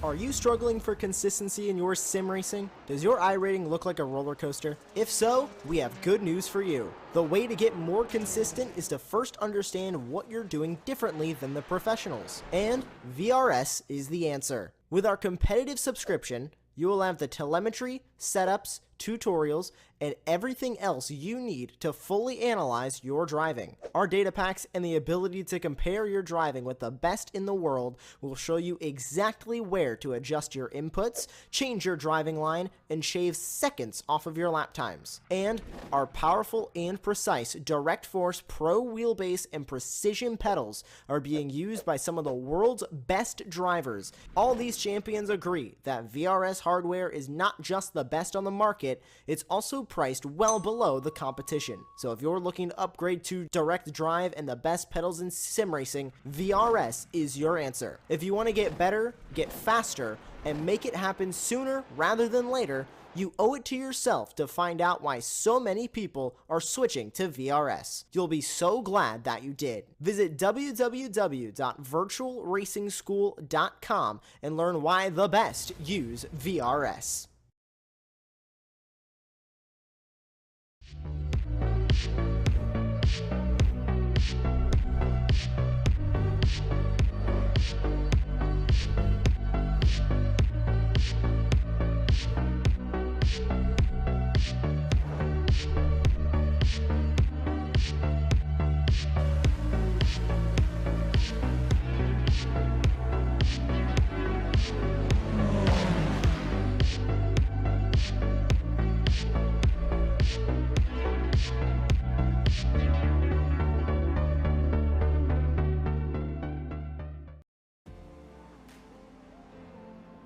Are you struggling for consistency in your sim racing? Does your iRating look like a roller coaster? If so, we have good news for you. The way to get more consistent is to first understand what you're doing differently than the professionals. And VRS is the answer. With our competitive subscription, you will have the telemetry, setups, tutorials, and everything else you need to fully analyze your driving. Our data packs and the ability to compare your driving with the best in the world will show you exactly where to adjust your inputs, change your driving line, and shave seconds off of your lap times. And our powerful and precise Direct Force Pro wheelbase and precision pedals are being used by some of the world's best drivers. All these champions agree that VRS hardware is not just the best on the market, it's also priced well below the competition. So if you're looking to upgrade to direct drive and the best pedals in sim racing, VRS is your answer. If you want to get better, get faster, and make it happen sooner rather than later, you owe it to yourself to find out why so many people are switching to VRS. You'll be so glad that you did. Visit www.virtualracingschool.com and learn why the best use VRS.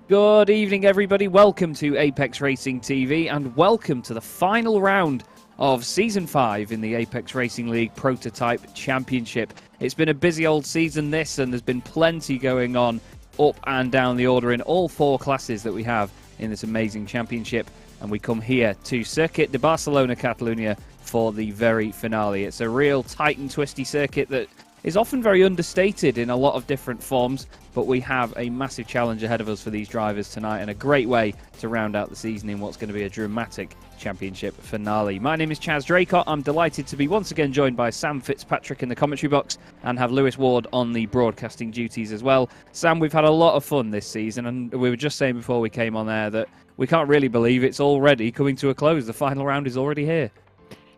Good evening, everybody. Welcome to Apex Racing TV and welcome to the final round of Season 5 in the Apex Racing League Prototype Championship. It's been a busy old season, this, and there's been plenty going on up and down the order in all 4 classes that we have in this amazing championship. And we come here to Circuit de Barcelona, Catalunya for the very finale. It's a real tight and twisty circuit that is often very understated in a lot of different forms, but we have a massive challenge ahead of us for these drivers tonight and a great way to round out the season in what's going to be a dramatic championship finale. My name is Chaz Draycott. I'm delighted to be once again joined by Sam Fitzpatrick in the commentary box and have Lewis Ward on the broadcasting duties as well. Sam, we've had a lot of fun this season, and we were just saying before we came on air that we can't really believe it's already coming to a close. The final round is already here.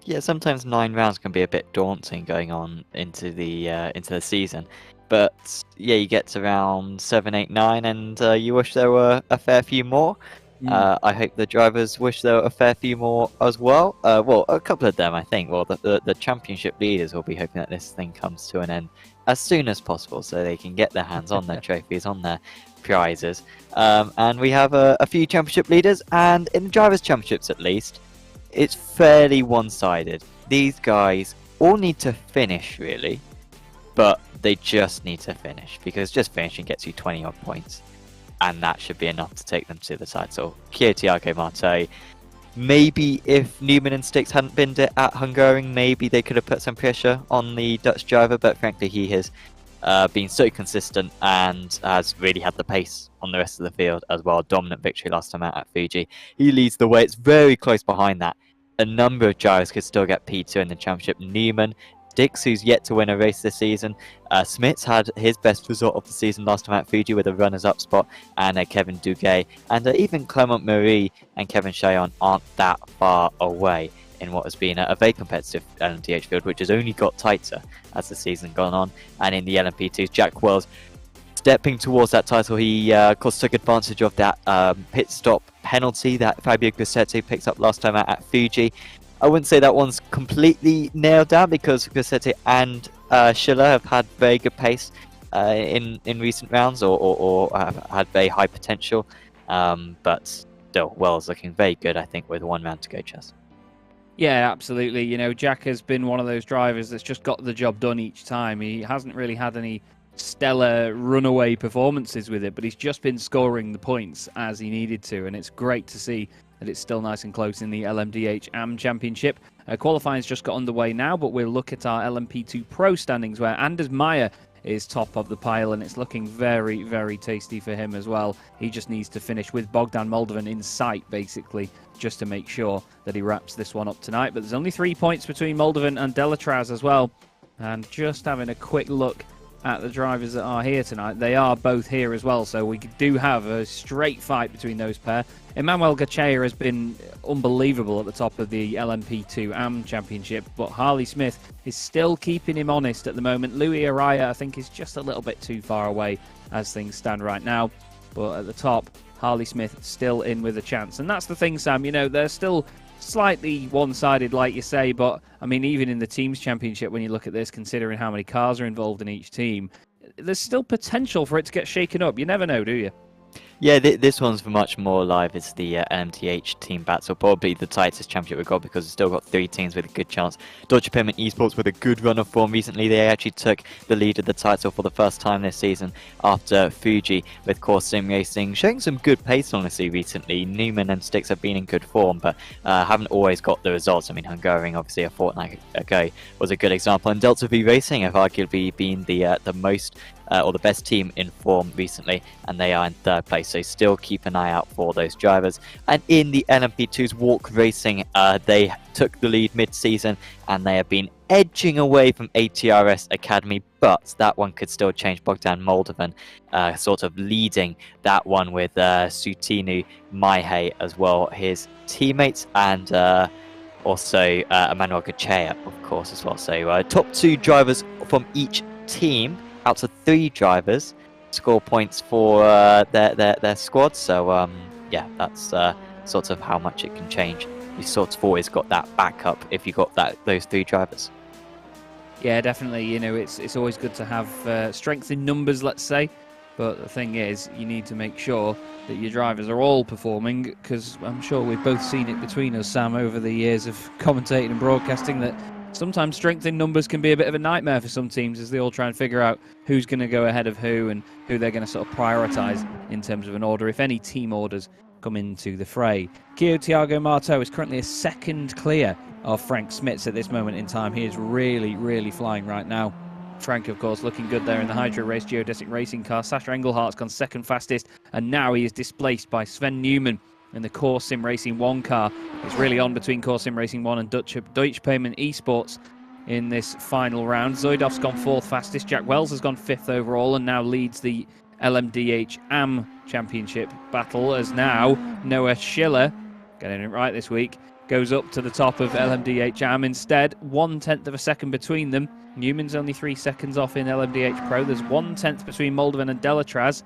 Yeah, sometimes 9 rounds can be a bit daunting going on into the season, but yeah, you get to round 7, 8, 9, and you wish there were a fair few more. I hope the drivers wish there were a fair few more as well. Well, a couple of them, I think. Well, the championship leaders will be hoping that this thing comes to an end as soon as possible, so they can get their hands on their trophies, on their prizes. And we have a few championship leaders, and in the drivers' championships at least, it's fairly one-sided. These guys all need to finish, really, but they just need to finish, because just finishing gets you 20-odd points, and that should be enough to take them to the title. Thiago Marte, maybe if Newman and Sticks hadn't been at Hungaroring, maybe they could have put some pressure on the Dutch driver, but frankly he has been so consistent and has really had the pace on the rest of the field as well. Dominant victory last time out at Fuji. He leads the way. It's very close behind that. A number of drivers could still get P2 in the championship. Newman, Dix, who's yet to win a race this season. Smits had his best result of the season last time at Fuji with a runners-up spot, and Kevin Duguay. And even Clement Marie and Kevin Chaillon aren't that far away in what has been a very competitive LMDH field, which has only got tighter as the season gone on. And in the LMP2s, Jack Wells stepping towards that title. He of course took advantage of that pit stop penalty that Fabio Grassetti picked up last time out at Fuji. I wouldn't say that one's completely nailed down, because Grassetti and Schiller have had very good pace in recent rounds, or have had very high potential, but still Wells looking very good, I think, with 1 round to go, Chess. Yeah, absolutely. You know, Jack has been one of those drivers that's just got the job done each time. He hasn't really had any stellar runaway performances with it, but he's just been scoring the points as he needed to, and it's great to see that it's still nice and close in the LMDH AM Championship. Qualifying's just got underway now, but we'll look at our LMP2 Pro standings, where Anders Meyer is top of the pile, and it's looking very, very tasty for him as well. He just needs to finish with Bogdan Moldovan in sight, basically, just to make sure that he wraps this one up tonight. But there's only 3 points between Moldovan and Delatraz as well. And just having a quick look at the drivers that are here tonight, they are both here as well, so we do have a straight fight between those pair. Emmanuel Gachea has been unbelievable at the top of the LMP2 AM Championship, but Harley Smith is still keeping him honest at the moment. Louis Araya, I think, is just a little bit too far away as things stand right now, but at the top, Harley Smith still in with a chance. And that's the thing, Sam, you know, they're still slightly one-sided, like you say, but I mean, even in the teams championship, when you look at this, considering how many cars are involved in each team, there's still potential for it to get shaken up. You never know, do you? Yeah, this one's much more live. It's the LMTH team battle, probably the tightest championship we've got because we've still got 3 teams with a good chance. Deutsche Payment Esports with a good run of form recently. They actually took the lead of the title for the first time this season after Fuji with Core Sim Racing, showing some good pace honestly recently. Newman and Styx have been in good form, but haven't always got the results. I mean, Hungarian obviously a fortnight ago was a good example, and Delta V Racing have arguably been the most or the best team in form recently, and they are in 3rd place, so still keep an eye out for those drivers. And in the LMP2's Walk Racing, they took the lead mid-season, and they have been edging away from ATRS Academy, but that one could still change. Bogdan Moldovan sort of leading that one with Sutinu Maihe as well, his teammates, and also Emmanuel Gachea, of course, as well. So top 2 drivers from each team out of 3 drivers score points for their squad. So yeah, that's sort of how much it can change. You sort of always got that backup if you got those 3 drivers. Yeah, definitely. You know, it's always good to have strength in numbers, let's say. But the thing is, you need to make sure that your drivers are all performing, because I'm sure we've both seen it between us, Sam, over the years of commentating and broadcasting, that sometimes strength in numbers can be a bit of a nightmare for some teams as they all try and figure out who's going to go ahead of who and who they're going to sort of prioritise in terms of an order, if any team orders come into the fray. Kyo Thiago Marto is currently a 2nd clear of Frank Smits at this moment in time. He is really, really flying right now. Frank, of course, looking good there in the Hydro Race Geodesic racing car. Sasha Englehart's gone 2nd fastest, and now he is displaced by Sven Newman in the Core Sim Racing 1 car. It's really on between Core Sim Racing 1 and Deutsche Payment Esports in this final round. Zoidov's gone 4th fastest. Jack Wells has gone 5th overall and now leads the LMDH AM Championship battle, as now Noah Schiller, getting it right this week, goes up to the top of LMDH AM instead. 1/10 of a second between them. Newman's only 3 seconds off in LMDH Pro. There's 1/10 between Moldovan and Delatraz.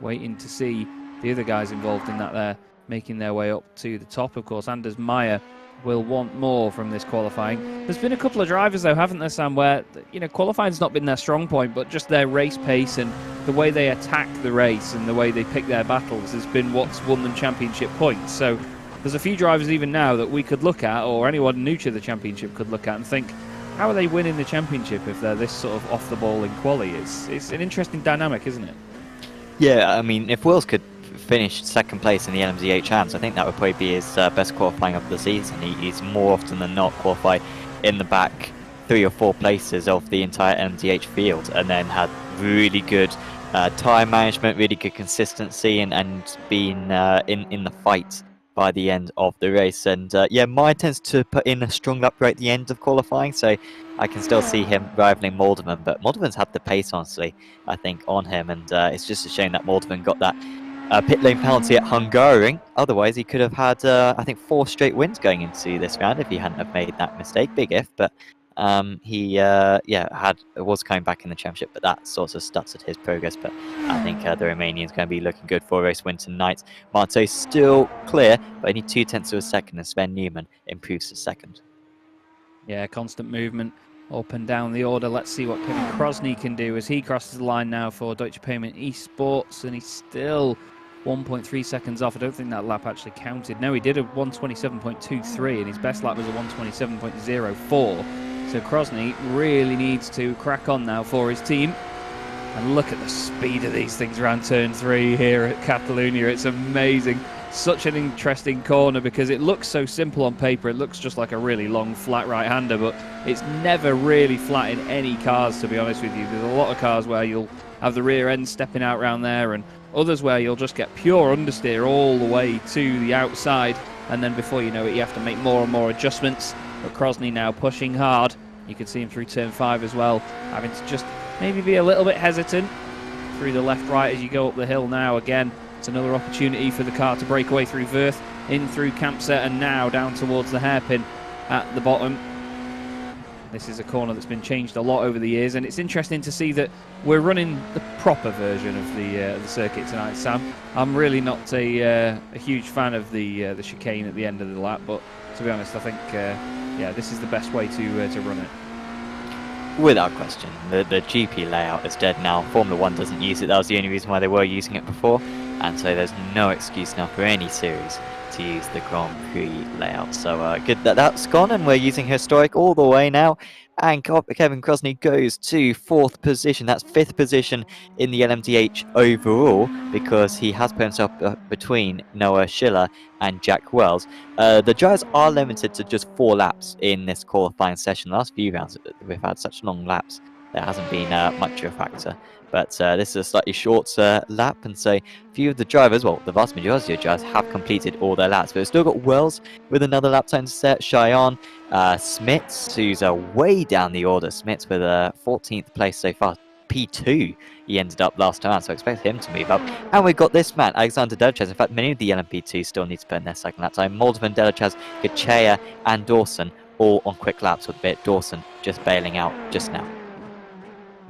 Waiting to see the other guys involved in that there making their way up to the top. Of course, Anders Meyer will want more from this qualifying. There's been a couple of drivers, though, haven't there, Sam, where, you know, qualifying's not been their strong point, but just their race pace and the way they attack the race and the way they pick their battles has been what's won them championship points. So there's a few drivers even now that we could look at, or anyone new to the championship could look at and think, how are they winning the championship if they're this sort of off the ball in quali? It's an interesting dynamic, isn't it? Yeah, I mean, if Wills could finish 2nd place in the LMDH hands, I think that would probably be his best qualifying of the season. He's more often than not qualified in the back 3 or 4 places of the entire LMDH field, and then had really good time management, really good consistency, and been in the fight by the end of the race. And yeah, Meyer tends to put in a strong lap right at the end of qualifying, so I can still see him rivaling Moldovan, but Moldovan's had the pace, honestly, I think, on him, and it's just a shame that Moldovan got that pit lane penalty at Hungarian. Otherwise, he could have had, I think, 4 straight wins going into this round if he hadn't have made that mistake. Big if, but he was coming back in the championship, but that sort of stuttered his progress. But I think the Romanian's going to be looking good for a race win tonight. Marto still clear, but only 0.2 of a second, and Sven Newman improves to 2nd. Yeah, constant movement up and down the order. Let's see what Kevin Krosny can do as he crosses the line now for Deutsche Payment Esports, and he's still 1.3 seconds off. I don't think that lap actually counted. No, he did a 127.23, and his best lap was a 127.04. So Krosny really needs to crack on now for his team. And look at the speed of these things around turn 3 here at Catalonia. It's amazing. such an interesting corner because it looks so simple on paper. It looks just like a really long flat right-hander, but it's never really flat in any cars, to be honest with you. There's a lot of cars where you'll have the rear end stepping out around there, and others where you'll just get pure understeer all the way to the outside, and then before you know it, you have to make more and more adjustments. But Krosny now pushing hard. You can see him through turn 5 as well, having to just maybe be a little bit hesitant through the left-right as you go up the hill now. Again, it's another opportunity for the car to break away through Wirth, in through Campset, and now down towards the hairpin at the bottom. This is a corner that's been changed a lot over the years, and it's interesting to see that we're running the proper version of the circuit tonight, Sam. I'm really not a huge fan of the chicane at the end of the lap, but to be honest, I think yeah, this is the best way to run it. Without question, the GP layout is dead now. Formula 1 doesn't use it. That was the only reason why they were using it before, and so there's no excuse now for any series to use the Grand Prix layout. So good that that's gone, and we're using historic all the way now. And Kevin Krosny goes to 4th position. That's 5th position in the LMDH overall, because he has put himself between Noah Schiller and Jack Wells. The drivers are limited to just 4 laps in this qualifying session. The last few rounds we've had such long laps, there hasn't been much of a factor. But this is a slightly shorter lap, and so a few of the drivers, well, the vast majority of drivers have completed all their laps. But we've still got Wells with another lap time to set, Cheyenne, Smits, who's way down the order. Smits with a 14th place so far, P2 he ended up last time out, so I expect him to move up. And we've got this man, Alexander Delachaz. In fact, many of the LMP2 still need to put in their second lap time. Moldovan, Delachaz, Gachea, and Dawson all on quick laps, with a bit Dawson just bailing out just now.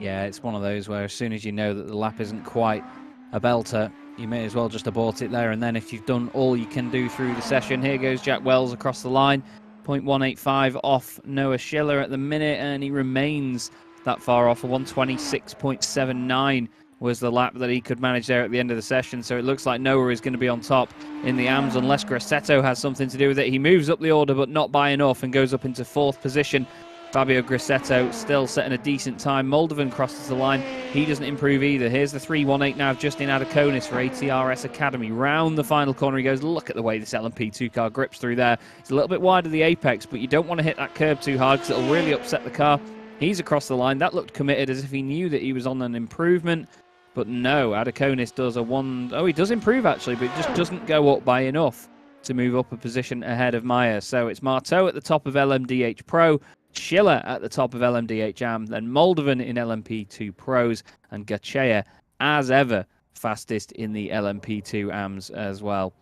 Yeah, it's one of those where as soon as you know that the lap isn't quite a belter, you may as well just abort it there and then if you've done all you can do through the session. Here goes Jack Wells across the line, 0.185 off Noah Schiller at the minute, and he remains that far off. 126.79 was the lap that he could manage there at the end of the session, so it looks like Noah is going to be on top in the AMS unless Grassetto has something to do with it. He moves up the order but not by enough and goes up into 4th position. Fabio Grassetto still setting a decent time. Moldovan crosses the line. He doesn't improve either. Here's the 3.18 now of Justin Adakonis for ATRS Academy. Round the final corner he goes. Look at the way this LMP2 car grips through there. It's a little bit wide of the apex, but you don't want to hit that curb too hard because it'll really upset the car. He's across the line. That looked committed as if he knew that he was on an improvement. But no, Adakonis does a one... Oh, he does improve actually, but it just doesn't go up by enough to move up a position ahead of Meyer. So it's Marteau at the top of LMDH Pro, Schiller at the top of LMDH AM, then Moldovan in LMP2 Pros, and Gachea, as ever, fastest in the LMP2 AMs as well.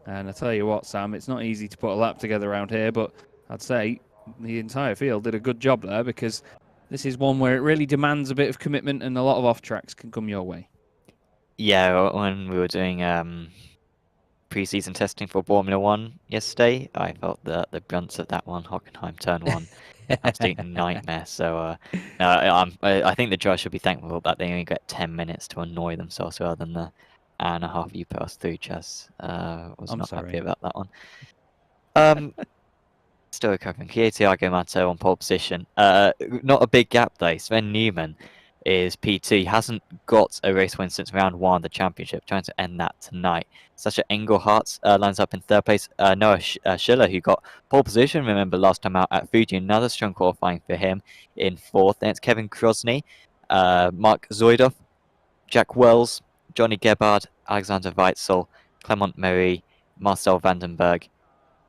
And I tell you what, Sam, it's not easy to put a lap together around here, but I'd say the entire field did a good job there, because this is one where it really demands a bit of commitment, and a lot of off-tracks can come your way. Yeah, when we were doing pre-season testing for Formula 1 yesterday, I felt the grunts of that one, Hockenheim turn 1. Absolute nightmare. So I think the drivers should be thankful that they only get 10 minutes to annoy themselves rather than the hour and a half you put us through, Chaz. Was not happy about that one. Still recovering. Thiago Matto on pole position. Not a big gap though. Sven Newman is P2. He hasn't got a race win since round 1 of the championship, trying to end that tonight. Sasha Engelhardt lines up in 3rd place. Noah Schiller, who got pole position, remember, last time out at Fuji. Another strong qualifying for him in 4th. Then it's Kevin Krosny, Mark Zoidov, Jack Wells, Johnny Gebhard, Alexander Weitzel, Clement Marie, Marcel Vandenberg,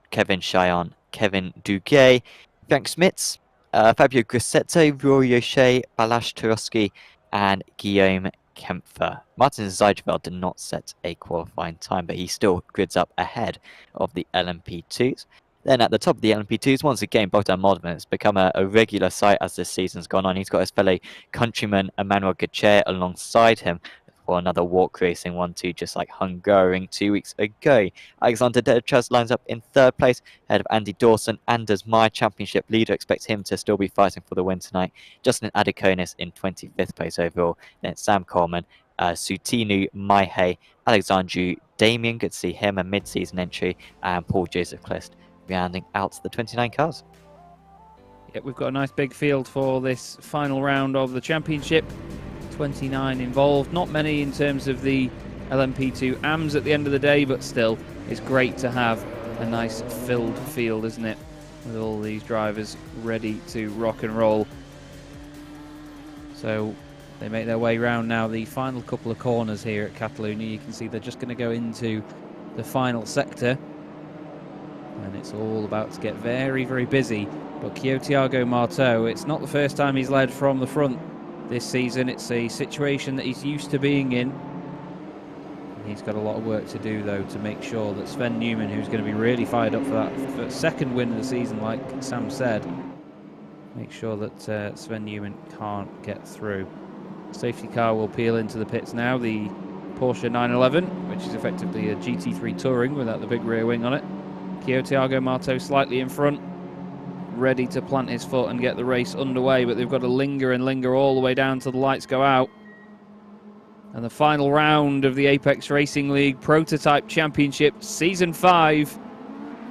Kevin Cheyenne, Kevin Duguay, Frank Smits, Fabio Grassetto, Rory O'Shea, Balash Tarosky, and Guillaume Kempfer. Martin Zeidfeld did not set a qualifying time, but he still grids up ahead of the LMP2s. Then at the top of the LMP2s, once again, Bogdan Moldovan has become a regular sight as this season's gone on. He's got his fellow countryman Emmanuel Gachea alongside him for another walk racing 1-2, just like Hungaroring 2 weeks ago. Alexander Delachaz lines up in 3rd place ahead of Andy Dawson, and as my championship leader, expects him to still be fighting for the win tonight. Justin Adakonis in 25th place overall. Then Sam Coleman, Sutinu Maihe, Alexandru Damien, good to see him, a mid-season entry, and Paul Joseph Clist rounding out the 29 cars. Yep, we've got a nice big field for this final round of the championship. 29 involved, not many in terms of the LMP2 AMs at the end of the day, but still It's great to have a nice filled field, isn't it? With all these drivers ready to rock and roll. So they make their way round now the final couple of corners here at Catalonia. You can see they're just going to go into the final sector. And it's all about to get very, very busy. But Thiago Marteau, it's not the first time he's led from the front this season. It's a situation that he's used to being in. He's got a lot of work to do, though, to make sure that Sven Newman, who's going to be really fired up for that second win of the season, like Sam said, make sure that Sven Newman can't get through. Safety car will peel into the pits now, the Porsche 911, which is effectively a GT3 Touring without the big rear wing on it. Thiago Marteau slightly in front, ready to plant his foot and get the race underway, but they've got to linger and linger all the way down till the lights go out. And the final round of the Apex Racing League Prototype Championship Season 5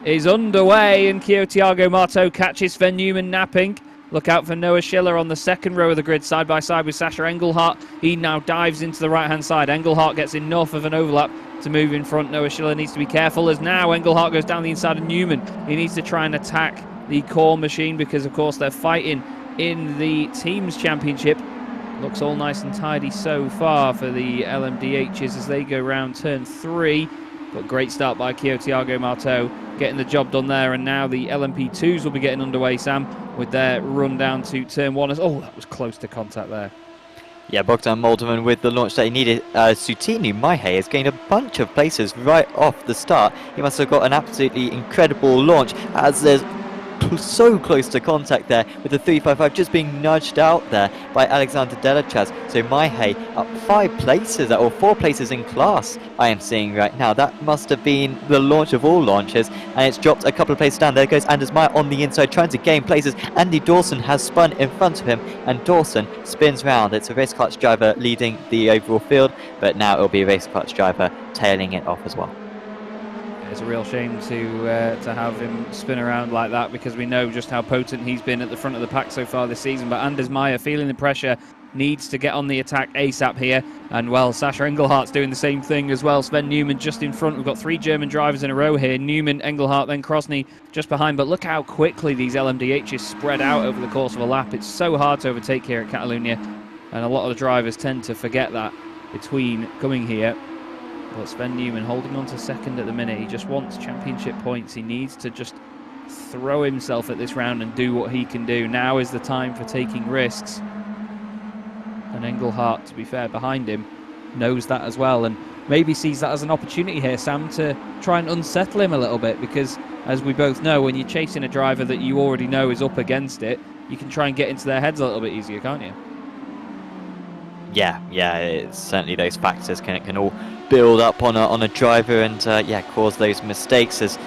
is underway, and Thiago Marteau catches Sven Newman napping. Look out for Noah Schiller on the second row of the grid, side by side with Sasha Engelhardt. He now dives into the right-hand side. Engelhardt gets enough of an overlap to move in front. Noah Schiller needs to be careful, as now Engelhardt goes down the inside of Newman. He needs to try and attack the core machine, because, of course, they're fighting in the Teams Championship. Looks all nice and tidy so far for the LMDHs as they go round turn 3. But great start by Thiago Marteau, getting the job done there. And now the LMP2s will be getting underway, Sam, with their run down to turn 1. Oh, that was close to contact there. Yeah, Bogdan Moldovan with the launch that he needed. Sutinu Maihe has gained a bunch of places right off the start. He must have got an absolutely incredible launch, as there's so close to contact there, with the 355 just being nudged out there by Alexander Delachaz. So Maihe up 5 places, or 4 places in class, I am seeing right now. That must have been the launch of all launches, and it's dropped a couple of places down. There goes Anders Meyer on the inside, trying to gain places. Andy Dawson has spun in front of him, and Dawson spins round. It's a race clutch driver leading the overall field, but now it'll be a race clutch driver tailing it off as well. It's a real shame to have him spin around like that, because we know just how potent he's been at the front of the pack so far this season. But Anders Meyer, feeling the pressure, needs to get on the attack ASAP here. And, well, Sasha Engelhardt's doing the same thing as well. Sven Newman just in front. We've got 3 German drivers in a row here. Newman, Engelhardt, then Krosny just behind. But look how quickly these LMDHs spread out over the course of a lap. It's so hard to overtake here at Catalonia, and a lot of the drivers tend to forget that between coming here. But Sven Newman holding on to second at the minute. He just wants championship points. He needs to just throw himself at this round and do what he can do. Now is the time for taking risks. And Engelhardt, to be fair, behind him, knows that as well, and maybe sees that as an opportunity here, Sam, to try and unsettle him a little bit, because, as we both know, when you're chasing a driver that you already know is up against it, you can try and get into their heads a little bit easier, can't you? Yeah, it's certainly those factors can all build up on a driver and cause those mistakes. As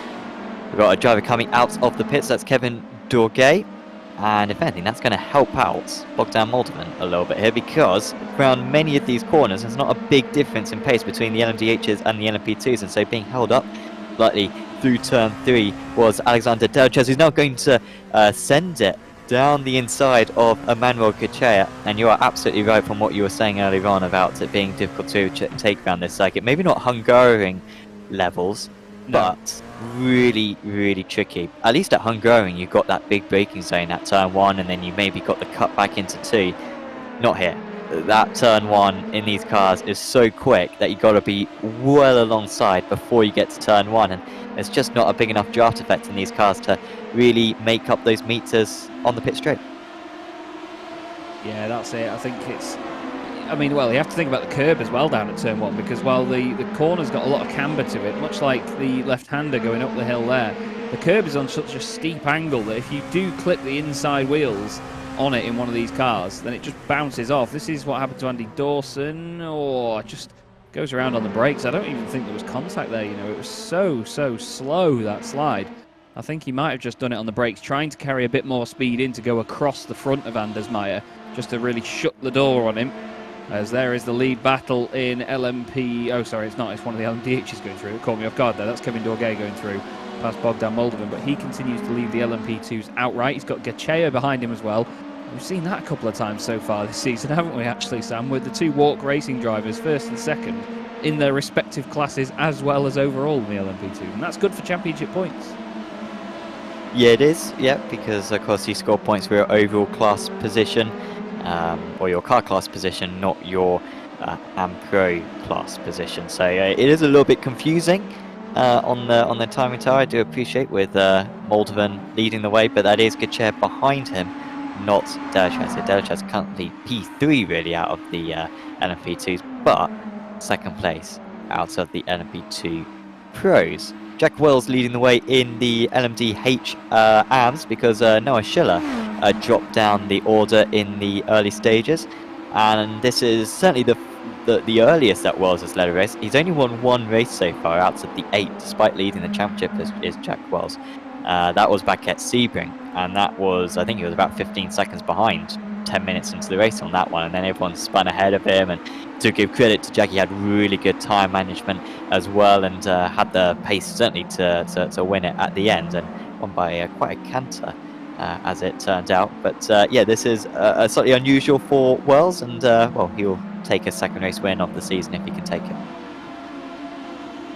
we've got a driver coming out of the pits, that's Kevin Dorgay, and if anything, that's going to help out Bogdan Moldovan a little bit here, because around many of these corners there's not a big difference in pace between the LMDHs and the LMP2s, and so being held up slightly through turn 3 was Alexander Delchaz, who's now going to send it down the inside of Emmanuel Gachea. And you are absolutely right from what you were saying earlier on about it being difficult to take around this circuit. Maybe not Hungarian levels, but really, really tricky. At least at Hungarian, you've got that big braking zone at turn 1, and then you maybe got the cut back into 2. Not here. That turn 1 in these cars is so quick that you've got to be well alongside before you get to turn 1, and there's just not a big enough draft effect in these cars to really make up those meters on the pit straight. Yeah, that's it. I think it's... I mean, well, you have to think about the curb as well down at turn 1, because while the corner's got a lot of camber to it, much like the left-hander going up the hill there, the curb is on such a steep angle that if you do clip the inside wheels on it in one of these cars, then it just bounces off. This is what happened to Andy Dawson. It just goes around on the brakes. I don't even think there was contact there, you know. It was so slow, that slide. I think he might have just done it on the brakes, trying to carry a bit more speed in to go across the front of Anders Meyer, just to really shut the door on him. As there is the lead battle in LMP... Oh, sorry, it's not. It's one of the LMDHs going through. It caught me off guard there. That's Kevin Dorgay going through past Bogdan Moldovan, but he continues to lead the LMP2s outright. He's got Gachea behind him as well. We've seen that a couple of times so far this season, haven't we, actually, Sam, with the 2 Walk Racing drivers, first and second, in their respective classes as well as overall in the LMP2, and that's good for championship points. Yeah, it is. Yeah, because of course you score points for your overall class position, or your car class position, not your AM Pro class position. So it is a little bit confusing on the timing tower. I do appreciate with Moldovan leading the way, but that is good chair behind him, not Delachaz. So Delachaz currently P3 really out of the LMP2s, but second place out of the LMP2 Pros. Jack Wells leading the way in the LMDH AMS because Noah Schiller dropped down the order in the early stages, and this is certainly the earliest that Wells has led a race. He's only won one race so far out of the 8, despite leading the championship, is Jack Wells. That was back at Sebring, and that was, I think he was about 15 seconds behind 10 minutes into the race on that one, and then everyone spun ahead of him. And to give credit to Jack, he had really good time management as well, and had the pace certainly to win it at the end, and won by quite a canter as it turned out. But yeah, this is slightly unusual for Wells, and well, he'll take a second race win of the season if he can take it.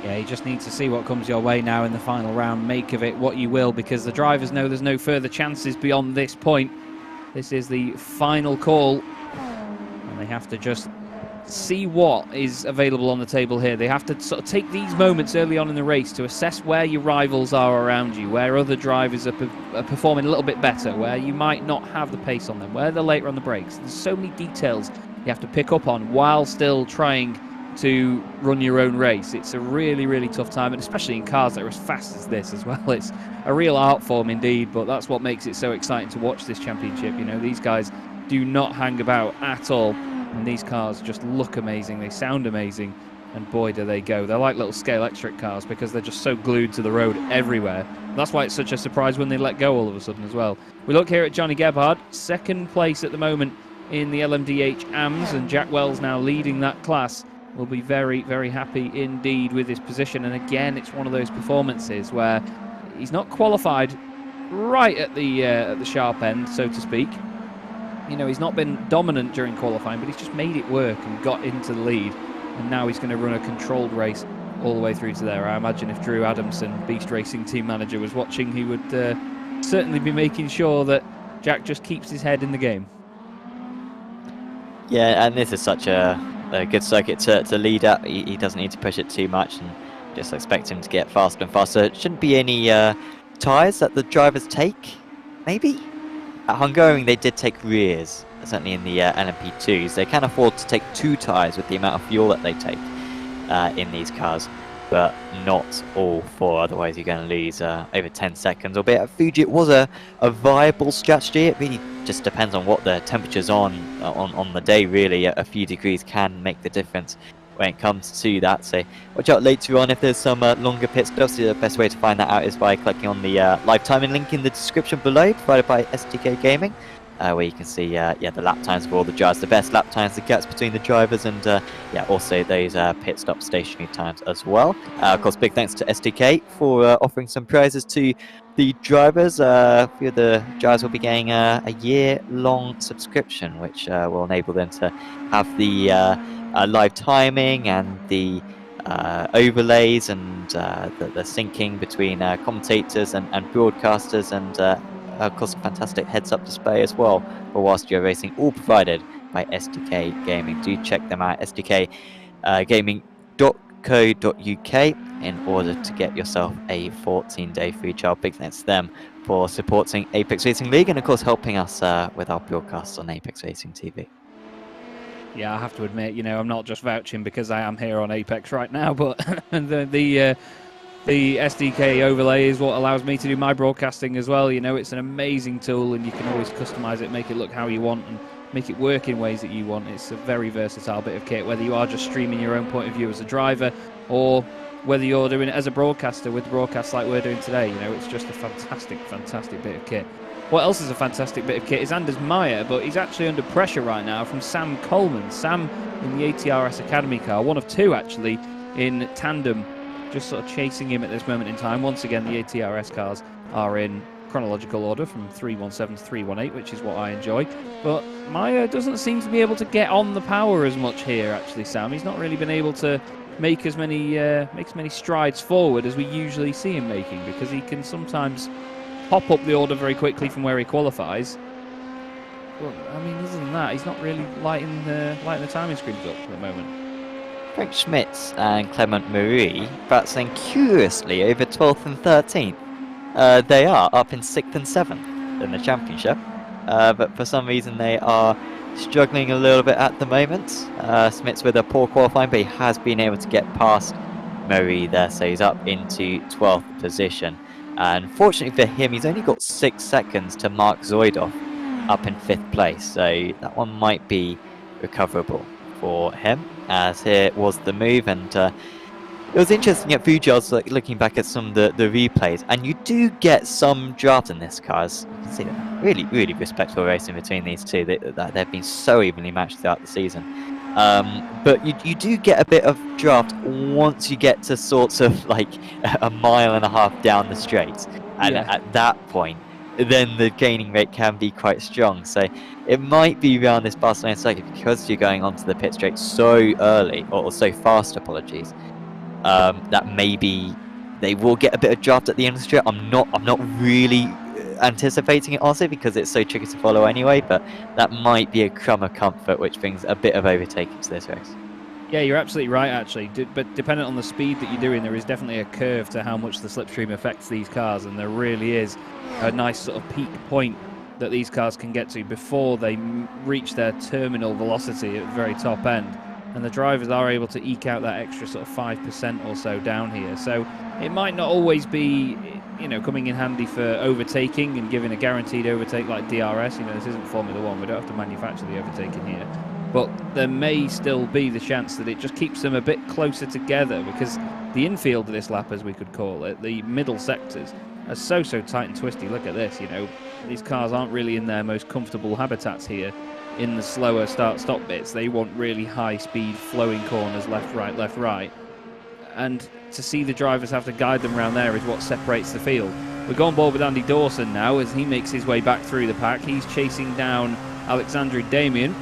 Yeah, you just need to see what comes your way now in the final round. Make of it what you will, because the drivers know there's no further chances beyond this point. This is the final call, and they have to just see what is available on the table here. They have to sort of take these moments early on in the race to assess where your rivals are around you, where other drivers are performing a little bit better, where you might not have the pace on them, where they're later on the brakes. There's so many details you have to pick up on while still trying to run your own race. It's a really, really tough time, and especially in cars that are as fast as this as well. It's a real art form indeed, but that's what makes it so exciting to watch this championship. You know, these guys do not hang about at all, and these cars just look amazing, they sound amazing, and boy do they go. They're like little scale electric cars because they're just so glued to the road everywhere. That's why it's such a surprise when they let go all of a sudden as well. We look here at Johnny Gebhard, second place at the moment in the LMDH AMS, and Jack Wells now leading that class. Will be very, very happy indeed with his position. And again, it's one of those performances where he's not qualified right at the sharp end, so to speak. You know, he's not been dominant during qualifying, but he's just made it work and got into the lead. And now he's going to run a controlled race all the way through to there. I imagine if Drew Adamson, Beast Racing team manager, was watching, he would certainly be making sure that Jack just keeps his head in the game. Yeah, and this is such a good circuit to lead at. He doesn't need to push it too much, and just expect him to get faster and faster. It shouldn't be any tyres that the drivers take, maybe? At Hungarian they did take rears, certainly in the LMP2s. They can afford to take 2 tyres with the amount of fuel that they take in these cars, but not all 4, otherwise you're going to lose over 10 seconds. Albeit at Fuji it was a viable strategy. It really just depends on what the temperature's on the day, really. A few degrees can make the difference when it comes to that, so watch out later on if there's some longer pit stops. The best way to find that out is by clicking on the live timing link in the description below, provided by SDK Gaming, where you can see the lap times for all the drivers, the best lap times, the gaps between the drivers, and yeah, also those pit stop stationary times as well. Of course, big thanks to SDK for offering some prizes to the drivers. A few of the drivers will be getting a year-long subscription, which will enable them to have the live timing and the overlays and the syncing between commentators and broadcasters, and of course a fantastic heads-up display as well for whilst you're racing, all provided by SDK Gaming. Do check them out, sdkgaming.co.uk, in order to get yourself a 14-day free trial. Big thanks to them for supporting Apex Racing League, and of course helping us with our broadcasts on Apex Racing TV. Yeah, I have to admit, you know, I'm not just vouching because I am here on Apex right now, but the SDK overlay is what allows me to do my broadcasting as well. You know, it's an amazing tool, and you can always customize it, make it look how you want, and make it work in ways that you want. It's a very versatile bit of kit, whether you are just streaming your own point of view as a driver, or whether you're doing it as a broadcaster with broadcasts like we're doing today. You know, it's just a fantastic, fantastic bit of kit. What else is a fantastic bit of kit is Anders Meyer, but he's actually under pressure right now from Sam Coleman. Sam in the ATRS Academy car, one of 2 actually in tandem, just sort of chasing him at this moment in time. Once again, the ATRS cars are in chronological order from 317 to 318, which is what I enjoy. But Meyer doesn't seem to be able to get on the power as much here, actually, Sam. He's not really been able to make as many strides forward as we usually see him making, because he can sometimes pop up the order very quickly from where he qualifies. Well, I mean, other than that, he's not really lighting the timing screens up at the moment. Frank Schmitz and Clement Marie battling curiously over 12th and 13th. They are up in 6th and 7th in the championship, but for some reason they are struggling a little bit at the moment. Schmitz with a poor qualifying, but he has been able to get past Marie there, so he's up into 12th position. And fortunately for him, he's only got 6 seconds to Mark Zoidoff up in 5th place, so that one might be recoverable for him, as here was the move. And it was interesting at Fuji. I was looking back at some of the replays, and you do get some draft in this car. As you can see, really, really respectful racing between these two. They've been so evenly matched throughout the season. But you do get a bit of draft once you get to sorts of like a mile and a half down the straight, and at that point, then the gaining rate can be quite strong. So it might be around this Barcelona circuit, because you're going onto the pit straight so early, or so fast, apologies, that maybe they will get a bit of draft at the end of the straight. I'm not really anticipating it, honestly, because it's so tricky to follow anyway, but that might be a crumb of comfort which brings a bit of overtaking to this race. Yeah, you're absolutely right, actually. But dependent on the speed that you're doing, there is definitely a curve to how much the slipstream affects these cars, and there really is a nice sort of peak point that these cars can get to before they reach their terminal velocity at the very top end. And the drivers are able to eke out that extra sort of 5% or so down here. So it might not always be, coming in handy for overtaking and giving a guaranteed overtake like DRS. This isn't Formula 1. We don't have to manufacture the overtaking here. But there may still be the chance that it just keeps them a bit closer together, because the infield of this lap, as we could call it, the middle sectors, are so tight and twisty. Look at this, these cars aren't really in their most comfortable habitats here in the slower start-stop bits. They want really high-speed flowing corners, left, right. And to see the drivers have to guide them around there is what separates the field. We're going board with Andy Dawson now as he makes his way back through the pack. He's chasing down Alexandre Damien,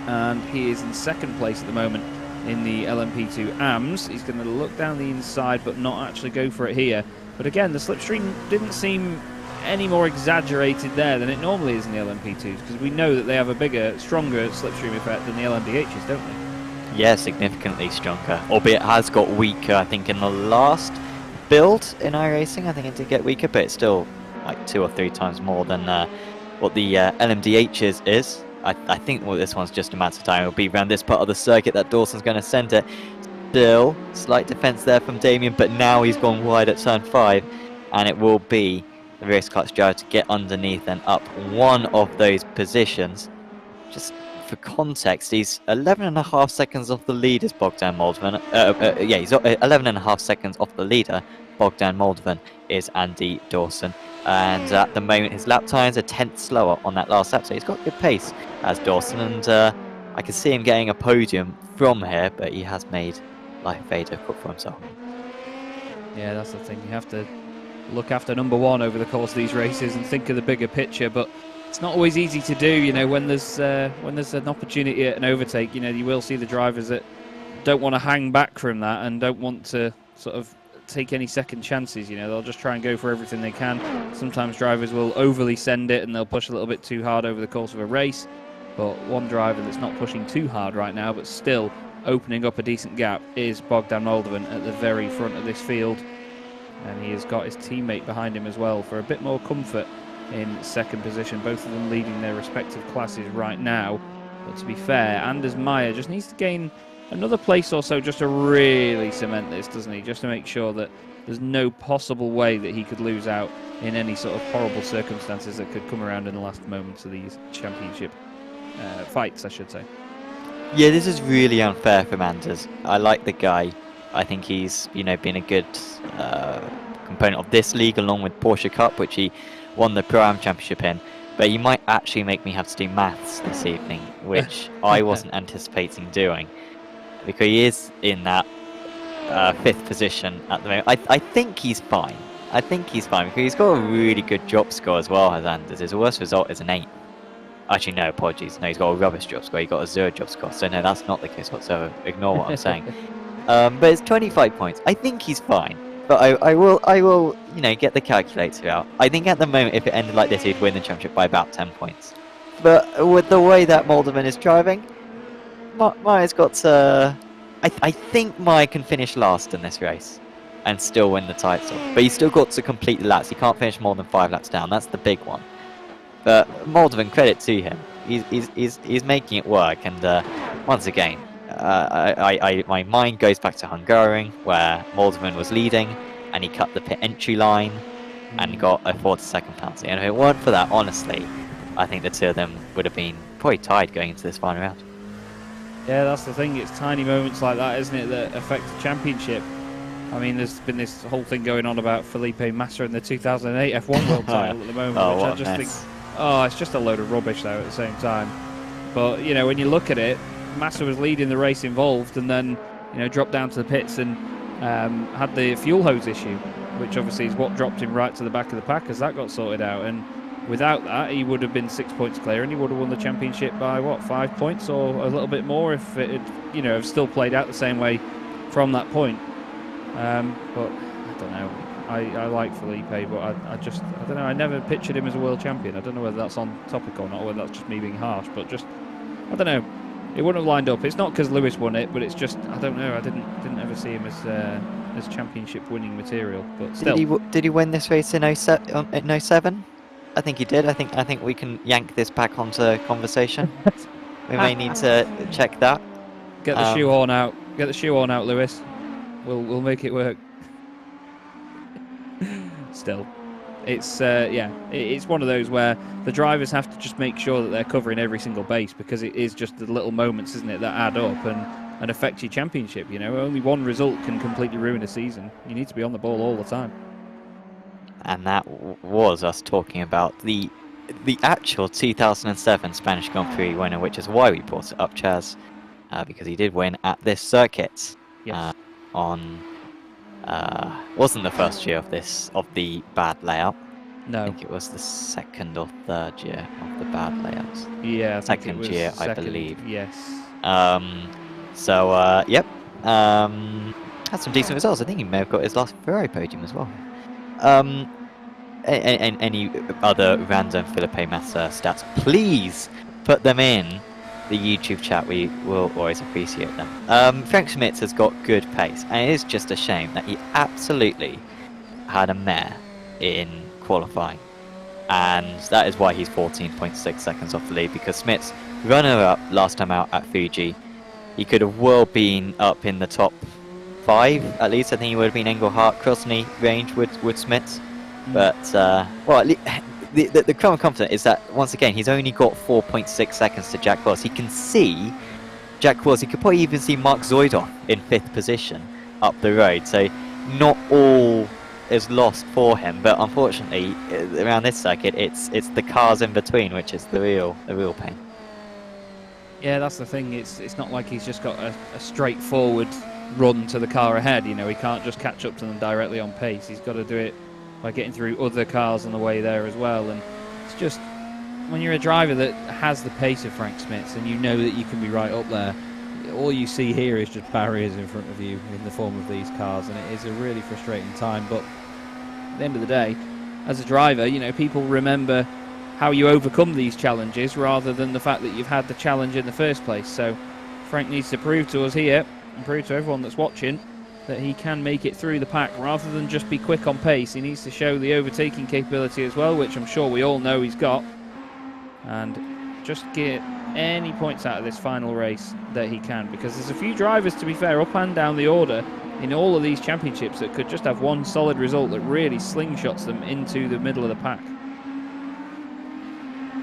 and he is in 2nd place at the moment in the LMP2 AMS. He's going to look down the inside but not actually go for it here. But again, the slipstream didn't seem any more exaggerated there than it normally is in the LMP2s, because we know that they have a bigger, stronger slipstream effect than the LMDHs, don't they? Yeah, significantly stronger, albeit it has got weaker, I think, in the last build in iRacing. I think it did get weaker, but it's still like 2 or 3 times more than what the LMDHs is. I think this one's just a matter of time. It'll be around this part of the circuit that Dawson's going to send it. Still, slight defence there from Damien, but now he's gone wide at turn 5, and it will be the race car's driver to get underneath and up one of those positions. Just for context, he's 11.5 seconds off the leader's Bogdan Moldovan. He's 11.5 seconds off the leader. Bogdan Moldovan is Andy Dawson. And at the moment, his lap times are 10th slower on that last lap, so he's got good pace as Dawson. And I can see him getting a podium from here, but he has made life very difficult for himself. Yeah, that's the thing. You have to look after number 1 over the course of these races and think of the bigger picture, but it's not always easy to do. When there's an opportunity at an overtake, you will see the drivers that don't want to hang back from that and don't want to sort of take any second chances. They'll just try and go for everything they can. Sometimes drivers will overly send it and they'll push a little bit too hard over the course of a race, but one driver that's not pushing too hard right now but still opening up a decent gap is Bogdan Moldovan at the very front of this field, and he has got his teammate behind him as well for a bit more comfort in 2nd position, both of them leading their respective classes right now. But to be fair, Anders Meyer just needs to gain another place or so just to really cement this, doesn't he? Just to make sure that there's no possible way that he could lose out in any sort of horrible circumstances that could come around in the last moments of these championship fights, I should say. Yeah, this is really unfair for Anders. I like the guy. I think he's, been a good component of this league, along with Porsche Cup, which he won the Pro-Am Championship in. But he might actually make me have to do maths this evening, which I wasn't anticipating doing, because he is in that 5th position at the moment. I think he's fine. Because he's got a really good job score as well as Anders. His worst result is an 8. Actually, no, apologies. No, he's got a rubbish job score. He got a 0 job score. So no, that's not the case whatsoever. Ignore what I'm saying. But it's 25 points. I think he's fine. But I will, get the calculator out. I think at the moment, if it ended like this, he'd win the championship by about 10 points. But with the way that Moldovan is driving, Maya's got to... I think Maya can finish last in this race and still win the title. But he's still got to complete the laps. He can't finish more than 5 laps down. That's the big one. But Moldovan, credit to him. He's making it work. And once again, my mind goes back to Hungarian, where Moldovan was leading, and he cut the pit entry line and got a 40-second penalty. And if it weren't for that, honestly, I think the two of them would have been probably tied going into this final round. Yeah, that's the thing. It's tiny moments like that, isn't it, that affect the championship. I mean, there's been this whole thing going on about Felipe Massa in the 2008 F1 World title at the moment, which I just think, it's just a load of rubbish though at the same time. But, when you look at it, Massa was leading the race involved and then, dropped down to the pits and had the fuel hose issue, which obviously is what dropped him right to the back of the pack as that got sorted out. And without that, he would have been 6 points clear and he would have won the championship by, 5 points or a little bit more if it had, have still played out the same way from that point. But I don't know. I like Felipe, but I don't know. I never pictured him as a world champion. I don't know whether that's on topic or not, or whether that's just me being harsh, but just, I don't know. It wouldn't have lined up. It's not because Lewis won it, but it's just, I don't know. I didn't ever see him as championship winning material. But still, did he win this race in 07? I think he did. I think we can yank this back onto conversation. We may need to check that. Get the shoehorn out. Get the shoehorn out, Lewis. We'll make it work. Still, it's it's one of those where the drivers have to just make sure that they're covering every single base, because it is just the little moments, isn't it, that add up and affect your championship. Only one result can completely ruin a season. You need to be on the ball all the time. And that was us talking about the actual 2007 Spanish Grand Prix winner, which is why we brought it up, Chaz, because he did win at this circuit. Yes. Wasn't the first year of the bad layout. No. I think it was the second or third year of the bad layouts. Yeah, second year, I believe. Yes. Yep. Had some decent results. I think he may have got his last Ferrari podium as well. Any other random Felipe Massa stats, please put them in the YouTube chat. We will always appreciate them. Frank Schmitz has got good pace, and it is just a shame that he absolutely had a mare in qualifying, and that is why he's 14.6 seconds off the lead, because Schmitz, runner-up last time out at Fuji, he could have well been up in the top 5 at least. I think he would have been Engelhart, Krosny range with Schmitz. But, the current confidence is that, once again, he's only got 4.6 seconds to Jack Wells. He can see Jack Wells. He could probably even see Mark Zoidoff in 5th position up the road. So not all is lost for him. But unfortunately, around this circuit, it's the cars in between, which is the real pain. Yeah, that's the thing. It's not like he's just got a straightforward run to the car ahead. He can't just catch up to them directly on pace. He's got to do it by getting through other cars on the way there as well. And it's just, when you're a driver that has the pace of Frank Schmitz and you know that you can be right up there, all you see here is just barriers in front of you in the form of these cars, and it is a really frustrating time. But at the end of the day, as a driver, people remember how you overcome these challenges rather than the fact that you've had the challenge in the first place. So Frank needs to prove to us here and prove to everyone that's watching that he can make it through the pack rather than just be quick on pace. He needs to show the overtaking capability as well, which I'm sure we all know he's got, and just get any points out of this final race that he can, because there's a few drivers, to be fair, up and down the order in all of these championships that could just have one solid result that really slingshots them into the middle of the pack.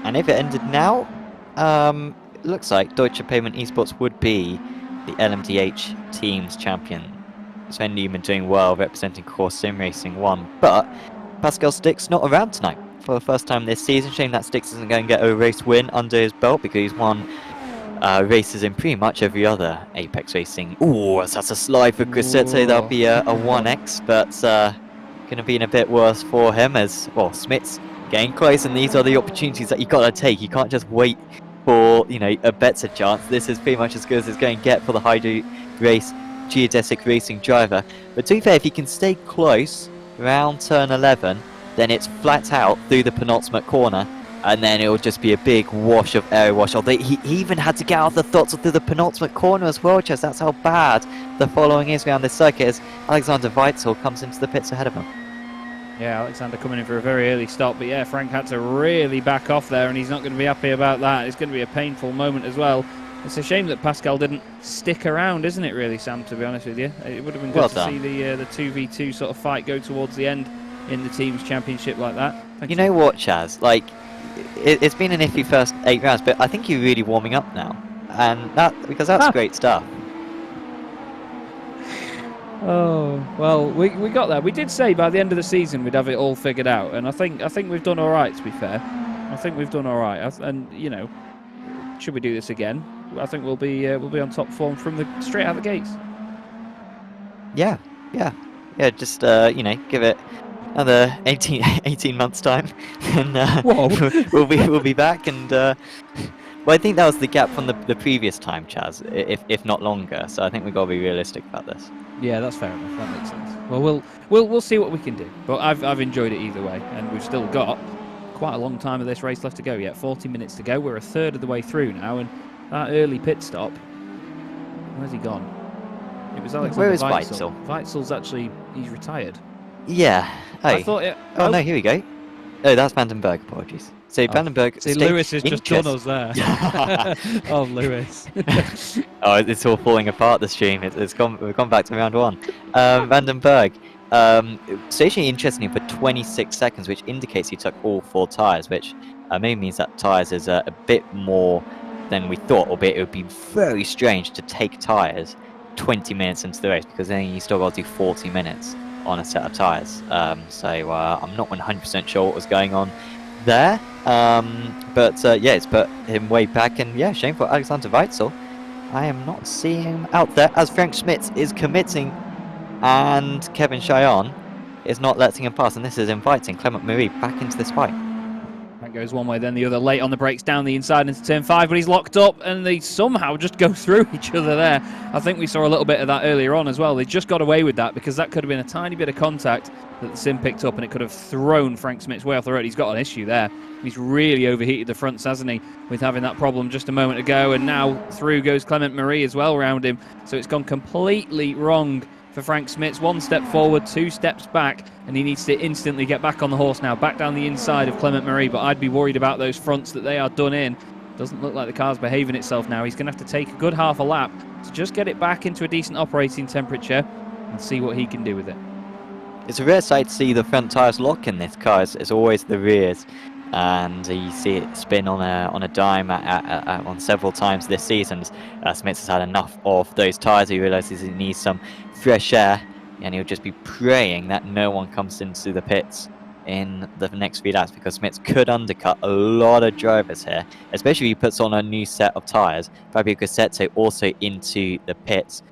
And if it ended now, it looks like Deutsche Payment Esports would be the LMDH Teams champion. Sven Newman doing well, representing Core Sim Racing 1, but Pascal Stix not around tonight for the first time this season. Shame that Stix isn't going to get a race win under his belt, because he's won races in pretty much every other Apex Racing. Ooh, that's a slide for Grisette. That'll be a 1x, but going to be in a bit worse for him, as, well, Smits getting close, and these are the opportunities that you got to take. You can't just wait for, a better chance. This is pretty much as good as it's going to get for the Hydro race geodesic racing driver. But to be fair, if he can stay close around turn 11, then it's flat out through the penultimate corner, and then it'll just be a big wash of air wash. Although he even had to get out of the throttle through the penultimate corner as well, Chaz. That's how bad the following is around this circuit as Alexander Weitzel comes into the pits ahead of him. Yeah, Alexander coming in for a very early stop, but yeah, Frank had to really back off there, and he's not going to be happy about that. It's going to be a painful moment as well. It's a shame that Pascal didn't stick around, isn't it, really, Sam, to be honest with you? It would have been good to see the 2v2 sort of fight go towards the end in the team's championship like that. You know what, Chaz? Like, it's been an iffy first 8 rounds, but I think you're really warming up now, and because that's great stuff. Oh, well, we got there. We did say by the end of the season we'd have it all figured out, and I think we've done all right, to be fair. I think we've done all right, and you know, should we do this again, I think we'll be on top form from straight out the gates. Yeah. Just you know, give it another 18 months time, and we'll be back. And well, I think that was the gap from the previous time, Chaz, if not longer. So I think we've got to be realistic about this. Yeah, that's fair enough. That makes sense. Well, we'll see what we can do. But I've enjoyed it either way, and we've still got quite a long time of this race left to go yet. 40 minutes to go. We're a third of the way through now, and that early pit stop. Where's he gone? It was Alexander Where is Weitzel. Weitzel? Weitzel's actually he's retired. Yeah. I thought it. Oh no, here we go. Oh, that's Vandenberg. Apologies. So Vandenberg. See, Lewis has just done us there. Oh, Lewis. Oh, it's all falling apart. The stream. We've gone back to round 1. Vandenberg. Stationary interestingly for 26 seconds, which indicates he took all 4 tyres, which maybe means that tyres is a bit more than we thought, albeit it would be very strange to take tyres 20 minutes into the race, because then you still got to do 40 minutes on a set of tyres. So I'm not 100% sure what was going on there. But yeah, it's put him way back, and yeah, shame for Alexander Weitzel. I am not seeing him out there as Frank Schmitz is committing, and Kevin Cheyenne is not letting him pass, and this is inviting Clement Marie back into this fight. That goes one way, then the other, late on the brakes down the inside into turn 5, but he's locked up, and they somehow just go through each other there. I think we saw a little bit of that earlier on as well. They just got away with that, because that could have been a tiny bit of contact that the sim picked up, and it could have thrown Frank Smith's way off the road. He's got an issue there. He's really overheated the fronts, hasn't he, with having that problem just a moment ago, and now through goes Clement Marie as well around him. So it's gone completely wrong for Frank Smits. 1 step forward, 2 steps back, and he needs to instantly get back on the horse now, back down the inside of Clement Marie. But I'd be worried about those fronts, that they are done in. Doesn't look like the car's behaving itself now. He's going to have to take a good half a lap to just get it back into a decent operating temperature and see what he can do with it. It's a rare sight to see the front tyres lock in this car. It's always the rears, and you see it spin on a dime on several times this season. Smits has had enough of those tyres. He realises he needs some fresh air, and he'll just be praying that no one comes into the pits in the next few laps, because Smits could undercut a lot of drivers here, especially if he puts on a new set of tyres. Fabio Grassetto also into the pits.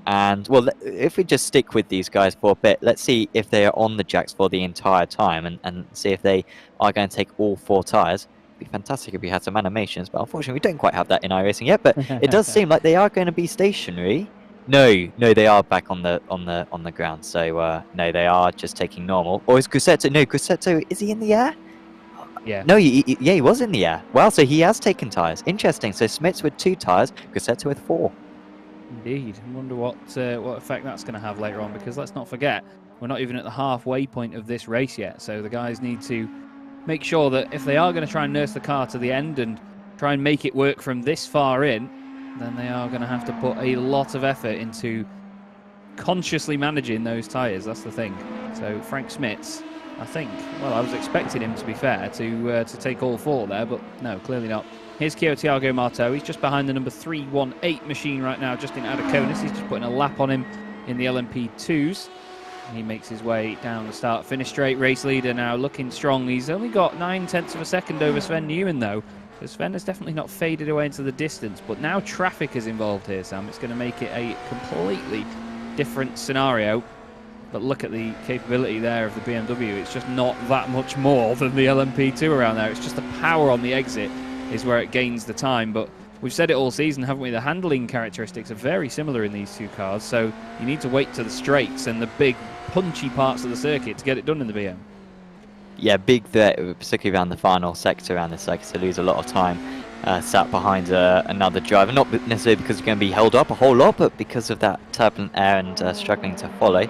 And well, if we just stick with these guys for a bit, let's see if they are on the jacks for the entire time, and see if they are going to take all 4 tyres. It'd be fantastic if we had some animations, but unfortunately we don't quite have that in iRacing yet. But it does seem like they are going to be stationary. No, they are back on the ground. So no, they are just taking normal. Or is Grassetto? No, Grassetto, is he in the air? Yeah. No, he was in the air. Wow, so he has taken tyres. Interesting. So Smits with 2 tyres, Grassetto with 4. Indeed. I wonder what effect that's going to have later on, because let's not forget, we're not even at the halfway point of this race yet. So the guys need to make sure that if they are going to try and nurse the car to the end and try and make it work from this far in, then they are going to have to put a lot of effort into consciously managing those tyres. That's the thing. So Frank Smits, I think, well, I was expecting him, to be fair, to take all 4 there, but no, clearly not. Here's Thiago Marteau. He's just behind the number 318 machine right now, just in Adaconis. He's just putting a lap on him in the LMP2s. He makes his way down the start-finish straight. Race leader now looking strong. He's only got 9/10 of a second over Sven Newman, though. So Sven has definitely not faded away into the distance. But now traffic is involved here, Sam. It's going to make it a completely different scenario. But look at the capability there of the BMW. It's just not that much more than the LMP2 around there. It's just the power on the exit is where it gains the time. But we've said it all season, haven't we? The handling characteristics are very similar in these two cars, so you need to wait to the straights and the big punchy parts of the circuit to get it done in the BM. Yeah, big threat, particularly around the final sector around the circuit, to lose a lot of time sat behind another driver. Not necessarily because you're going to be held up a whole lot, but because of that turbulent air and struggling to follow.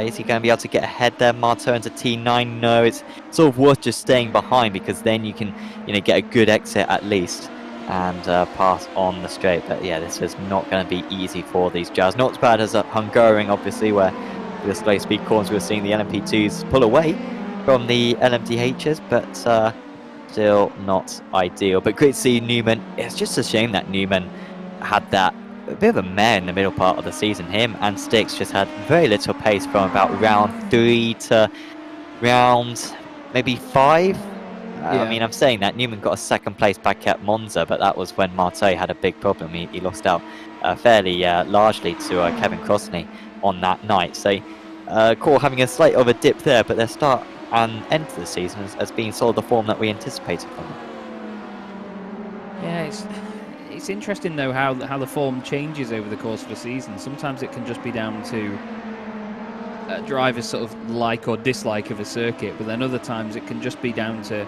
Is he going to be able to get ahead there, Marteau, into T9? No, it's sort of worth just staying behind, because then you can, get a good exit at least and pass on the straight. But yeah, this is not going to be easy for these drivers. Not as bad as Hungarian, obviously, where the slow speed corners we're seeing the LMP2s pull away from the LMDHs, but still not ideal. But great to see Newman. It's just a shame that Newman had that a bit of a mare in the middle part of the season. Him and Styx just had very little pace from about round 3 to round maybe 5. I mean, I'm saying that Newman got a second place back at Monza, but that was when Marteau had a big problem. He lost out fairly largely to Kevin Crossley on that night. So Core having a slight of a dip there, but their start and end to the season has been sort of the form that we anticipated from them. Yeah, it's interesting though how the form changes over the course of the season. Sometimes it can just be down to drivers sort of like or dislike of a circuit, but then other times it can just be down to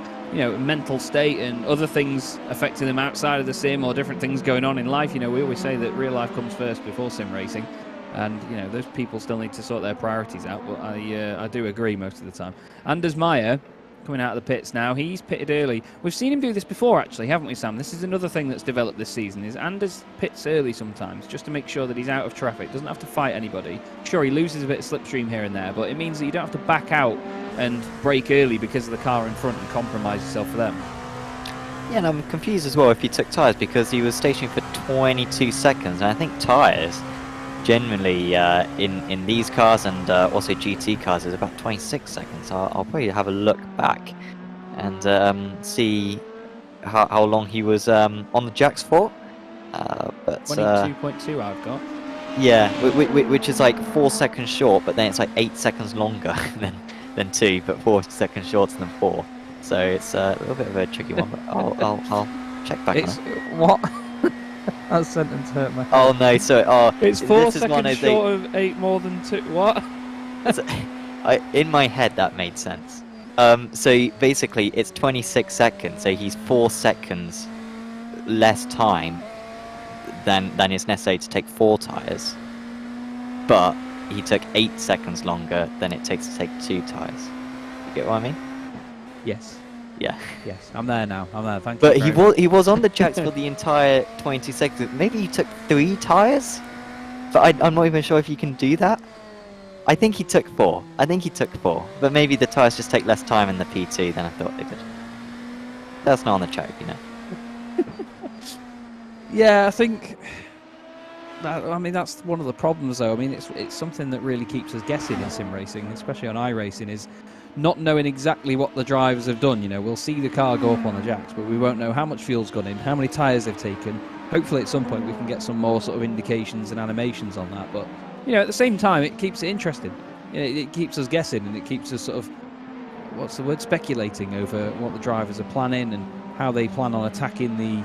mental state and other things affecting them outside of the sim, or different things going on in life. We always say that real life comes first before sim racing, and those people still need to sort their priorities out. But I do agree most of the time. Anders Meyer coming out of the pits now. He's pitted early. We've seen him do this before, actually, haven't we, Sam? This is another thing that's developed this season, is Anders pits early sometimes, just to make sure that he's out of traffic, doesn't have to fight anybody. Sure, he loses a bit of slipstream here and there, but it means that you don't have to back out and brake early because of the car in front and compromise yourself for them. Yeah, and I'm confused as well if he took tyres, because he was stationary for 22 seconds, and I think tyres generally in these cars and also GT cars is about 26 seconds. I'll probably have a look back and see how long he was on the jacks for. But 22.2 I've got. Yeah, which is like 4 seconds short, but then it's like 8 seconds longer than 2, but 4 seconds shorter than 4. So it's a little bit of a tricky one. But I'll check back on it. What? That sentence hurt my head. Oh no, so it's 4 seconds short of 8 more than 2. What? In my head that made sense. So basically it's 26 seconds, so he's 4 seconds less time than is necessary to take 4 tyres, but he took 8 seconds longer than it takes to take 2 tyres. You get what I mean? Yes. Yeah. Yes, I'm there now. I'm there. Thank you. But he was on the jacks for the entire 22 seconds. Maybe he took 3 tyres, but I'm not even sure if you can do that. I think he took 4. But maybe the tyres just take less time in the P2 than I thought they did. That's not on the track, Yeah, I think. I mean, that's one of the problems, though. I mean, it's something that really keeps us guessing in sim racing, especially on iRacing, is not knowing exactly what the drivers have done. We'll see the car go up on the jacks, but we won't know how much fuel's gone in, how many tyres they've taken. Hopefully at some point we can get some more sort of indications and animations on that. But, at the same time, it keeps it interesting. It keeps us guessing, and it keeps us sort of, speculating over what the drivers are planning and how they plan on attacking the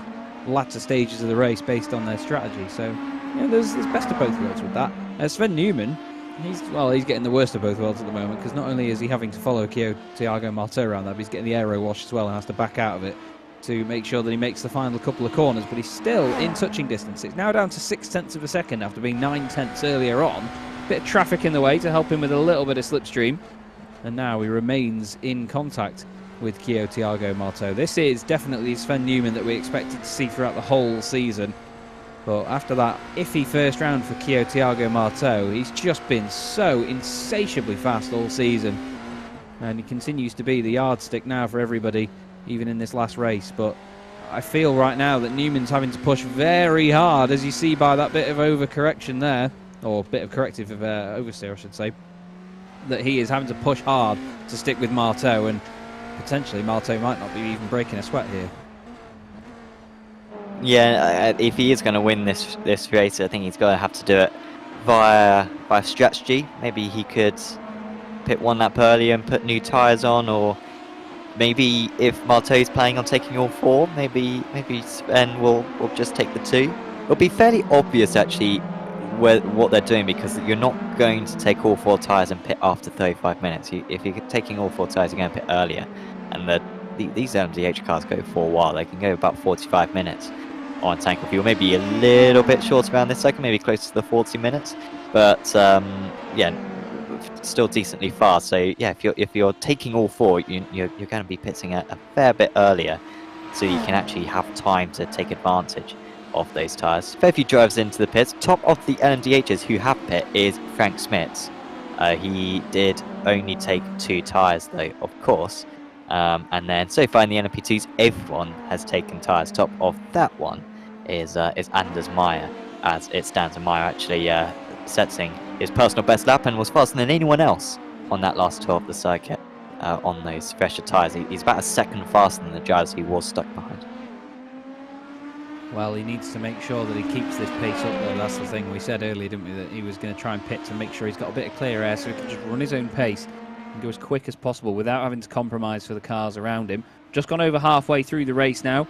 latter stages of the race based on their strategy. So, there's best of both worlds with that. Sven Newman, he's getting the worst of both worlds at the moment, because not only is he having to follow Thiago Marteau around that, but he's getting the aero wash as well and has to back out of it to make sure that he makes the final couple of corners, but he's still in touching distance. It's now down to 0.6 of a second after being 0.9 earlier on. Bit of traffic in the way to help him with a little bit of slipstream, and now he remains in contact with Thiago Marteau. This is definitely Sven Newman that we expected to see throughout the whole season. But after that iffy first round for Thiago Marteau, he's just been so insatiably fast all season. And he continues to be the yardstick now for everybody, even in this last race. But I feel right now that Newman's having to push very hard, as you see by that bit of overcorrection there, or bit of corrective oversteer, I should say, that he is having to push hard to stick with Marteau, and potentially Marteau might not be even breaking a sweat here. Yeah, if he is going to win this race, I think he's going to have to do it via strategy. Maybe he could pit one lap earlier and put new tyres on, or maybe if Marteau's planning on taking all 4, maybe Sven will just take the 2. It'll be fairly obvious actually what they're doing, because you're not going to take all 4 tyres and pit after 35 minutes. If you're taking all 4 tyres, you're going to pit earlier. And these MDH cars go for a while. They can go about 45 minutes on tank fuel. Maybe a little bit short around this second, maybe close to the 40 minutes. But yeah, still decently fast. So yeah, if you're taking all 4, you're going to be pitting a fair bit earlier, so you can actually have time to take advantage of those tyres. Fair few drivers into the pits. Top of the LMDHs who have pit is Frank Smits. He did only take 2 tyres though, of course. And then so far in the LMP2s, everyone has taken tyres. Top of that one is Anders Meyer, as it stands. And Meyer actually setting his personal best lap and was faster than anyone else on that last tour of the circuit on those fresher tyres. He's about a second faster than the drivers he was stuck behind. Well, he needs to make sure that he keeps this pace up though. That's the thing we said earlier, didn't we, that he was going to try and pit to make sure he's got a bit of clear air so he can just run his own pace and go as quick as possible without having to compromise for the cars around him. Just gone over halfway through the race now,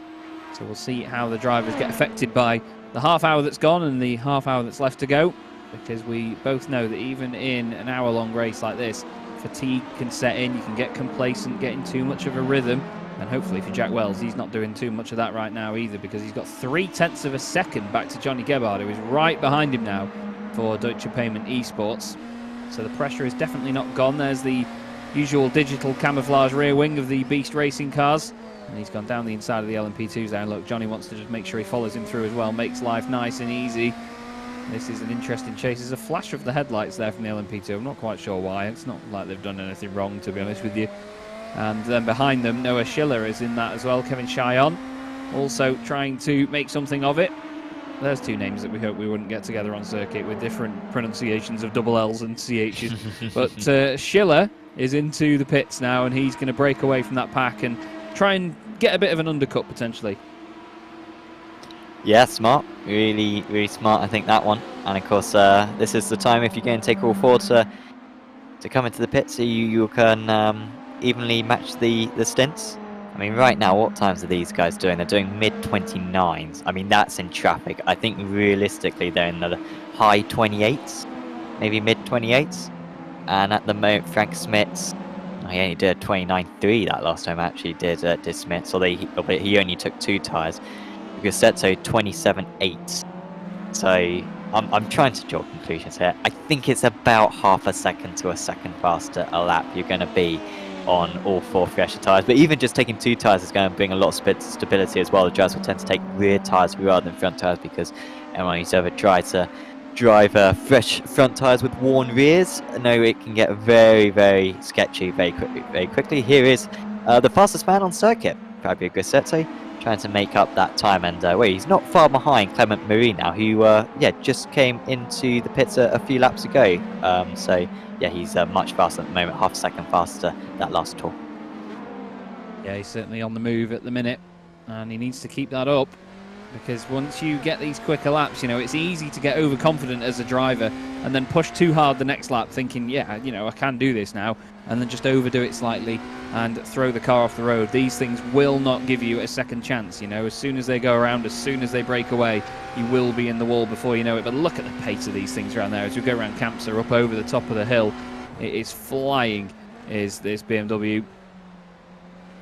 so we'll see how the drivers get affected by the half hour that's gone and the half hour that's left to go, because we both know that even in an hour-long race like this, fatigue can set in. You can get complacent, get in too much of a rhythm. And hopefully for Jack Wells, he's not doing too much of that right now either, because he's got 0.3 of a second back to Johnny Gebhard, who is right behind him now for Deutsche Payment Esports. So the pressure is definitely not gone. There's the usual digital camouflage rear wing of the Beast Racing cars. And he's gone down the inside of the LMP2s now. Look, Johnny wants to just make sure he follows him through as well, makes life nice and easy. This is an interesting chase. There's a flash of the headlights there from the LMP2. I'm not quite sure why. It's not like they've done anything wrong, to be honest with you. And then behind them, Noah Schiller is in that as well. Kevin Cheyenne also trying to make something of it. There's 2 names that we hope we wouldn't get together on circuit with different pronunciations of double L's and CH's. But Schiller is into the pits now, and he's going to break away from that pack and try and get a bit of an undercut potentially. Yeah, smart. Really, really smart, I think, that one. And of course, this is the time, if you're going to take all 4, to come into the pits, so you can evenly match the stints. I mean, right now, what times are these guys doing? They're doing mid-29s. I mean, that's in traffic. I think realistically they're in the high 28s, maybe mid-28s. And at the moment, Frank Smits, he only did 29.3 that last time, actually, did Smits, although he only took 2 tyres. Because Setso 27.8. So I'm trying to draw conclusions here. I think it's about half a second to a second faster a lap you're going to be on all 4 fresher tyres. But even just taking 2 tyres is going to bring a lot of stability as well. The drivers will tend to take rear tyres rather than front tyres, because everyone who's ever tried to drive fresh front tyres with worn rears know it can get very, very sketchy very quickly. Here is the fastest man on circuit, Fabio Grassetto, trying to make up that time, and he's not far behind Clement Marie now, who just came into the pits a few laps ago. So yeah, he's much faster at the moment, half a second faster that last tour. Yeah, he's certainly on the move at the minute, and he needs to keep that up, because once you get these quicker laps, it's easy to get overconfident as a driver and then push too hard the next lap thinking, yeah, I can do this now, and then just overdo it slightly and throw the car off the road. These things will not give you a second chance. As soon as they go around, as soon as they break away, you will be in the wall before you know it. But look at the pace of these things around there. As we go around Campser, up over the top of the hill, it is flying, is this BMW.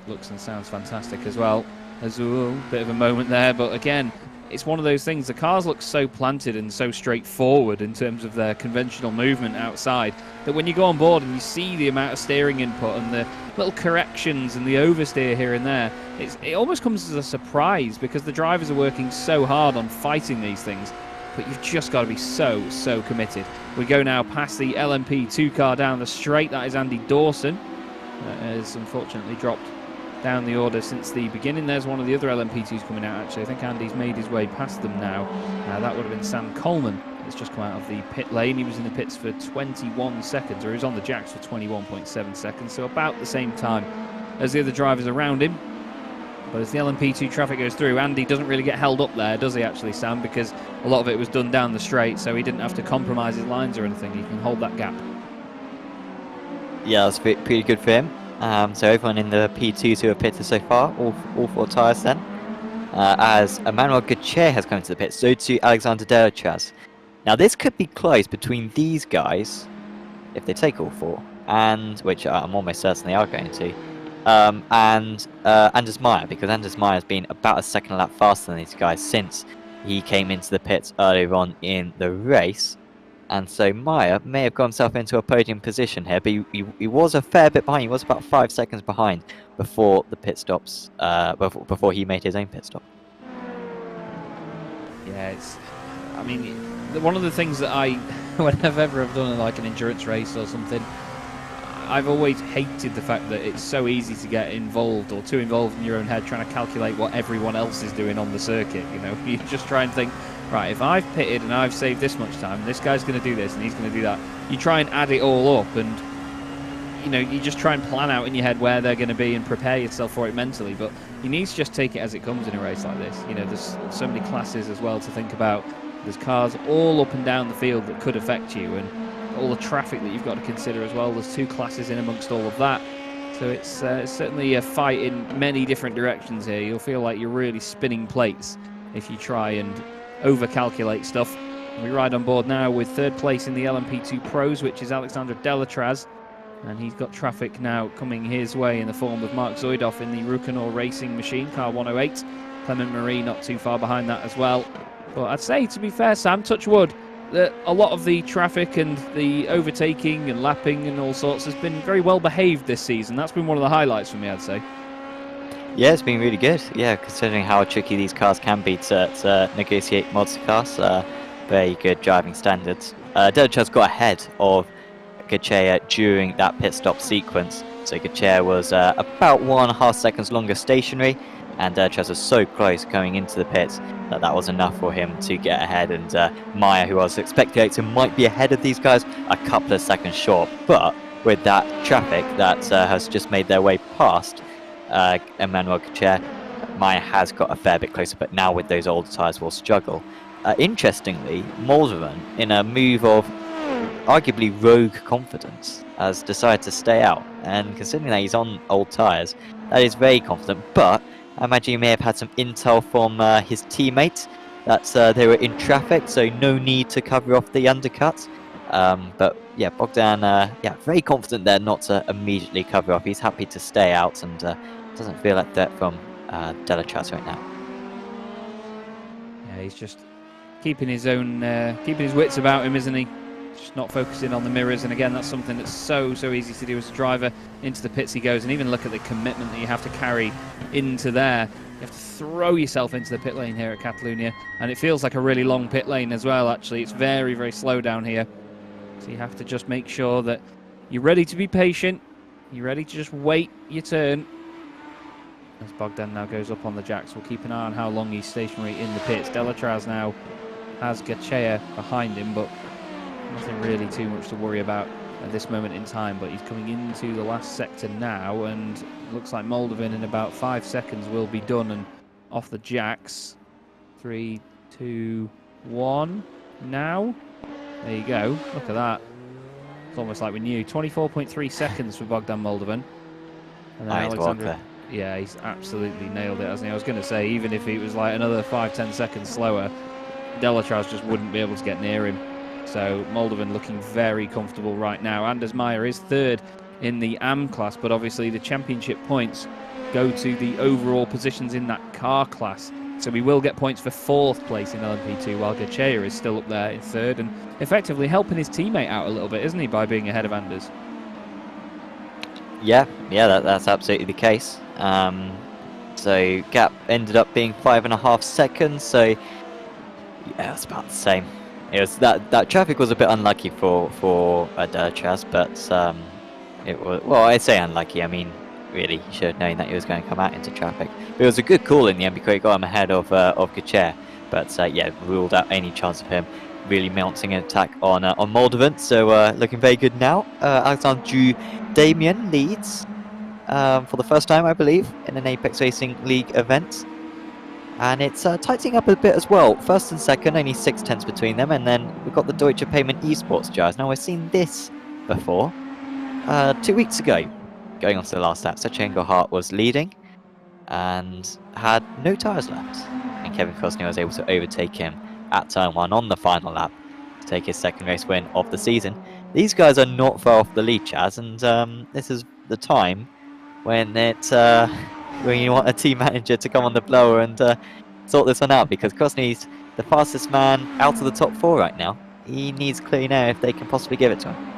Looks and sounds fantastic as well. Azul, bit of a moment there, but again, it's one of those things. The cars look so planted and so straightforward in terms of their conventional movement outside, that when you go on board and you see the amount of steering input and the little corrections and the oversteer here and there, it almost comes as a surprise, because the drivers are working so hard on fighting these things. But you've just got to be so committed. We go now past the LMP2 car down the straight. That is Andy Dawson. That has unfortunately dropped down the order since the beginning. There's one of the other LMP2s coming out, actually. I think Andy's made his way past them now. That would have been Sam Coleman. It's just come out of the pit lane. He was in the pits for 21 seconds, or he was on the jacks for 21.7 seconds, so about the same time as the other drivers around him. But as the LMP2 traffic goes through, Andy doesn't really get held up there, does he actually, Sam? Because a lot of it was done down the straight, so he didn't have to compromise his lines or anything. He can hold that gap. Yeah, that's pretty good for him. So everyone in the P2s who have pitted so far, all 4 tyres then. As Emmanuel Gautier has come into the pit, so too Alexander Delachaz. Now this could be close between these guys, if they take all 4, and which I'm almost certain they are going to, and Anders Meyer, because Anders Meyer has been about a second a lap faster than these guys since he came into the pits earlier on in the race. And so Meyer may have got himself into a podium position here, but he was a fair bit behind. He was about 5 seconds behind before the pit stops, before he made his own pit stop. Yeah, I mean, one of the things that whenever I've done like an endurance race or something, I've always hated the fact that it's so easy to get involved or too involved in your own head trying to calculate what everyone else is doing on the circuit. You know, you just try and think, right, if I've pitted and I've saved this much time, this guy's going to do this and he's going to do that. You try and add it all up, and you know, you just try and plan out in your head where they're going to be and prepare yourself for it mentally. But you need to just take it as it comes in a race like this. You know, there's so many classes as well to think about. There's cars all up and down the field that could affect you, and all the traffic that you've got to consider as well. There's 2 classes in amongst all of that. So it's certainly a fight in many different directions here. You'll feel like you're really spinning plates if you try and over-calculate stuff. We ride on board now with 3rd place in the LMP2 Pros, which is Alexander Delatraz. And he's got traffic now coming his way in the form of Mark Zoidoff in the Rukanor Racing machine, car 108. Clement Marie not too far behind that as well. But I'd say, to be fair, Sam, touch wood, that a lot of the traffic and the overtaking and lapping and all sorts has been very well behaved this season. That's been one of the highlights for me, I'd say. Yeah, it's been really good. Yeah, considering how tricky these cars can be to negotiate mods cars. Very good driving standards. Delachaz got ahead of Gautier during that pit stop sequence. So Gautier was about 1.5 seconds longer stationary, and Delachaz was so close going into the pits that was enough for him to get ahead. And Meyer, who I was speculating might be ahead of these guys, a couple of seconds short. But with that traffic that has just made their way past Emmanuel Gautier, Meyer has got a fair bit closer, but now with those older tyres will struggle. Interestingly, Moldovan, in a move of arguably rogue confidence, has decided to stay out, and considering that he's on old tyres, that is very confident. But I imagine he may have had some intel from his teammates that they were in traffic, so no need to cover off the undercut. But yeah, Bogdan, very confident there not to immediately cover off. He's happy to stay out and doesn't feel like that from Delachaz right now. Yeah, he's just keeping his wits about him, isn't he? Just not focusing on the mirrors, and again, that's something that's so easy to do as a driver. Into the pits he goes, and even look at the commitment that you have to carry into there. You have to throw yourself into the pit lane here at Catalunya, and it feels like a really long pit lane as well, actually. It's very slow down here. So you have to just make sure that you're ready to be patient, you're ready to just wait your turn. As Bogdan now goes up on the jacks, we'll keep an eye on how long he's stationary in the pits. Delatraz now has Gautier behind him, but nothing really too much to worry about at this moment in time. But he's coming into the last sector now, and looks like Moldovan in about 5 seconds will be done and off the jacks. 3, 2, 1 now. There you go. Look at that. It's almost like we knew. 24.3 seconds for Bogdan Moldovan. And then Alexander, yeah, he's absolutely nailed it, hasn't he? I was going to say, even if he was like another 5-10 seconds slower, Delachaz just wouldn't be able to get near him. So Moldovan looking very comfortable right now. Anders Meyer is 3rd in the AM class, but obviously the championship points go to the overall positions in that car class. So we will get points for 4th place in LMP2, while Gautier is still up there in 3rd, and effectively helping his teammate out a little bit, isn't he, by being ahead of Anders? Yeah, that's absolutely the case. So gap ended up being 5.5 seconds. So yeah, it's about the same. It was that traffic was a bit unlucky for Delachaz, but it was, well, I say unlucky. I mean, really, he should have known that he was going to come out into traffic. But it was a good call in the end because it got him ahead of Gautier. But yeah, ruled out any chance of him really mounting an attack on Moldovan. So looking very good now. Alexandre Damien leads for the first time, I believe, in an Apex Racing League event. And it's tightening up a bit as well. 1st and 2nd, only 0.6 between them. And then we've got the Deutsche Payment esports jars. Now, we've seen this before. 2 weeks ago, going on to the last lap, Sacha Engelhardt was leading and had no tyres left. And Kevin Costner was able to overtake him at turn 1 on the final lap to take his second race win of the season. These guys are not far off the lead, Chaz, and this is the time when when you want a team manager to come on the blower and sort this one out, because Costner's the fastest man out of the top 4 right now. He needs clean air if they can possibly give it to him.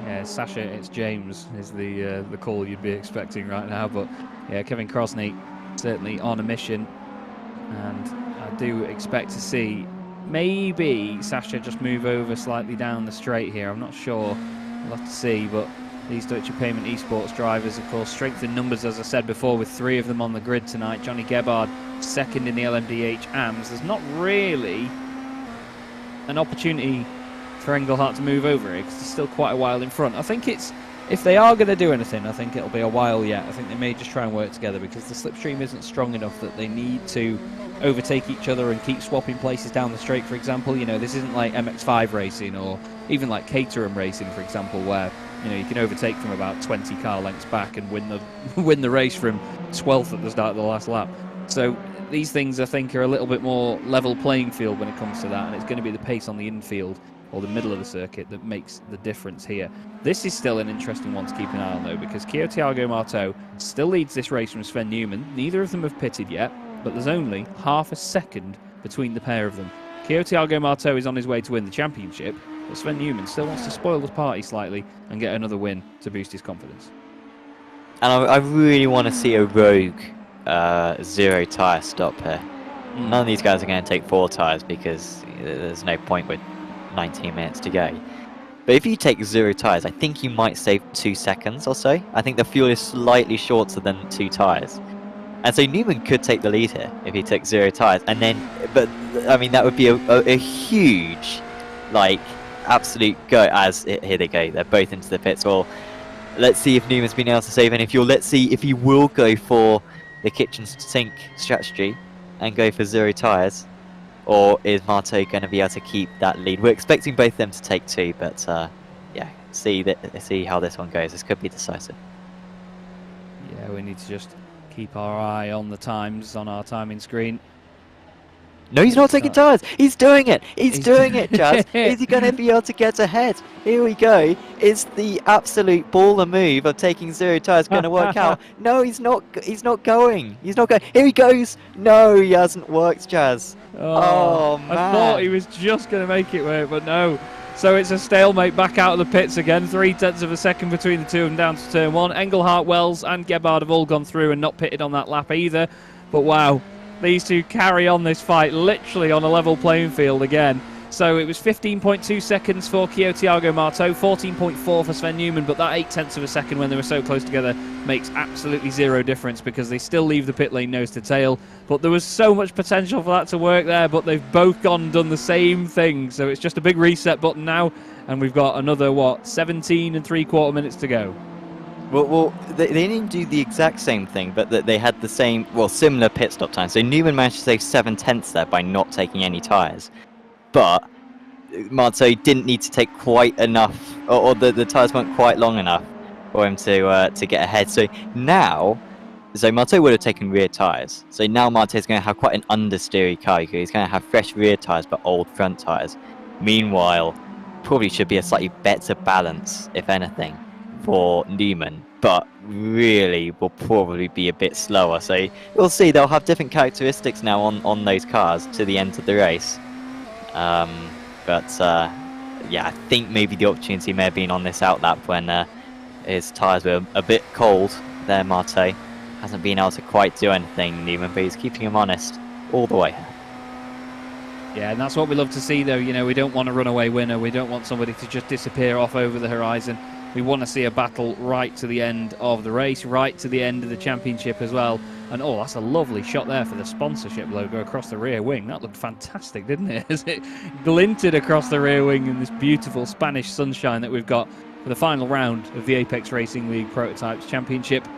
Yeah, Sasha, it's James is the call you'd be expecting right now, but yeah, Kevin Crosney certainly on a mission, and I do expect to see maybe Sasha just move over slightly down the straight here. I'm not sure, we'll have to see, but these Deutsche Payment esports drivers, of course, strength in numbers, as I said before, with 3 of them on the grid tonight. Johnny Gebhard second in the LMDH AMS. There's not really an opportunity for Engelhardt to move over here because he's still quite a while in front. I think if they are going to do anything, I think it'll be a while yet. I think they may just try and work together because the slipstream isn't strong enough that they need to overtake each other and keep swapping places down the straight, for example. You know, this isn't like MX5 racing or even like Caterham racing, for example, where you can overtake from about 20 car lengths back and win the race from 12th at the start of the last lap. So these things, I think, are a little bit more level playing field when it comes to that, and it's going to be the pace on the infield or the middle of the circuit that makes the difference here. This is still an interesting one to keep an eye on, though, because Thiago Marteau still leads this race from Sven Newman. Neither of them have pitted yet, but there's only half a second between the pair of them. Thiago Marteau is on his way to win the championship, but Sven Newman still wants to spoil the party slightly and get another win to boost his confidence. And I really want to see a rogue 0 tyre stop here. None of these guys are going to take 4 tyres because there's no point with 19 minutes to go. But if you take 0 tyres, I think you might save 2 seconds or so. I think the fuel is slightly shorter than 2 tyres. And so Newman could take the lead here if he took 0 tyres. And then, but I mean, that would be a huge, like, absolute go. As here they go, they're both into the pits. Well, let's see if Newman's been able to save any fuel. Let's see if he will go for the kitchen sink strategy and go for 0 tyres. Or is Marteau going to be able to keep that lead? We're expecting both of them to take 2, but yeah, see how this one goes. This could be decisive. Yeah, we need to just keep our eye on the times on our timing screen. No, he's not taking tyres. He's doing it. He's doing it, Jazz. Is he going to be able to get ahead? Here we go. Is the absolute baller move of taking 0 tyres going to work out? No, he's not. He's not going. He's not going. Here he goes. No, he hasn't worked, Jazz. Oh man. I thought he was just going to make it work, but no. So it's a stalemate back out of the pits again. 0.3 of a second between the two of them down to turn 1. Engelhardt, Wells and Gebhard have all gone through and not pitted on that lap either. But wow. These two carry on this fight literally on a level playing field again. So it was 15.2 seconds for Thiago Marteau, 14.4 for Sven Newman, but that 0.8 of a second when they were so close together makes absolutely 0 difference because they still leave the pit lane nose to tail. But there was so much potential for that to work there, but they've both gone and done the same thing. So it's just a big reset button now, and we've got another, 17 3/4 minutes to go. Well, they didn't do the exact same thing, but they had the same, similar pit stop time. So Newman managed to save 7/10 there by not taking any tyres. But Marteau didn't need to take quite enough, or the tyres weren't quite long enough for him to get ahead. So now, Marteau would have taken rear tyres. So now Marteau's going to have quite an understeery car. He's going to have fresh rear tyres but old front tyres. Meanwhile, probably should be a slightly better balance, if anything, for Newman, but really will probably be a bit slower. So we'll see. They'll have different characteristics now on those cars to the end of the race. Yeah, I think maybe the opportunity may have been on this outlap when his tyres were a bit cold there. Marteau hasn't been able to quite do anything, Newman, but he's keeping him honest all the way. Yeah, and that's what we love to see, though. We don't want a runaway winner. We don't want somebody to just disappear off over the horizon. We want to see a battle right to the end of the race, right to the end of the championship as well. And oh, that's a lovely shot there for the sponsorship logo across the rear wing. That looked fantastic, didn't it? As it glinted across the rear wing in this beautiful Spanish sunshine that we've got for the final round of the Apex Racing League Prototypes Championship.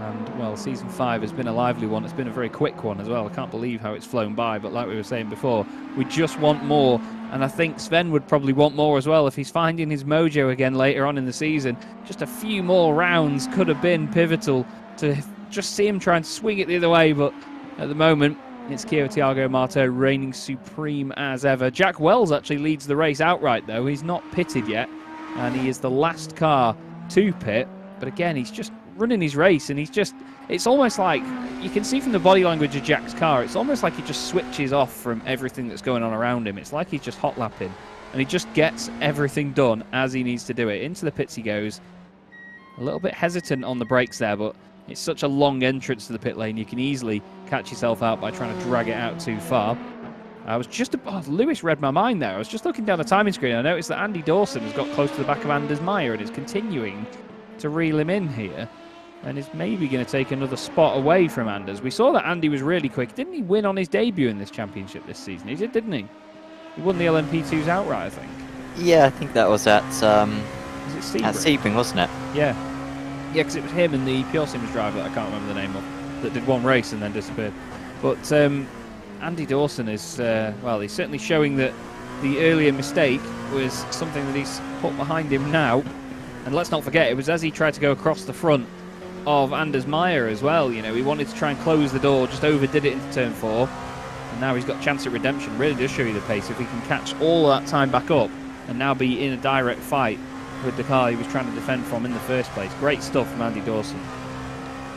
And, well, Season 5 has been a lively one. It's been a very quick one as well. I can't believe how it's flown by, but like we were saying before, we just want more. And I think Sven would probably want more as well if he's finding his mojo again later on in the season. Just a few more rounds could have been pivotal to just see him try and swing it the other way, but at the moment, it's Kio Thiago Marto reigning supreme as ever. Jack Wells actually leads the race outright, though. He's not pitted yet, and he is the last car to pit. But again, he's just running his race, and it's almost like, you can see from the body language of Jack's car, it's almost like he just switches off from everything that's going on around him. It's like he's just hot lapping, and he just gets everything done as he needs to do it. Into the pits he goes. A little bit hesitant on the brakes there, but it's such a long entrance to the pit lane, you can easily catch yourself out by trying to drag it out too far. I was just... Lewis read my mind there. I was just looking down the timing screen. I noticed that Andy Dawson has got close to the back of Anders Meyer and is continuing to reel him in here, and is maybe going to take another spot away from Anders. We saw that Andy was really quick. Didn't he win on his debut in this championship this season? He did, didn't he? He won the LMP2s outright, I think. Yeah, I think that was at Sebring, wasn't it? Yeah. Yeah, because it was him and the Pure Sims driver that I can't remember the name of, that did one race and then disappeared. But Andy Dawson is, well, he's certainly showing that the earlier mistake was something that he's put behind him now. And let's not forget, it was as he tried to go across the front of Anders Meyer as well. You know, he wanted to try and close the door, just overdid it into turn 4. And now he's got a chance at redemption. Really does show you the pace. If he can catch all of that time back up and now be in a direct fight with the car he was trying to defend from in the first place. Great stuff from Andy Dawson.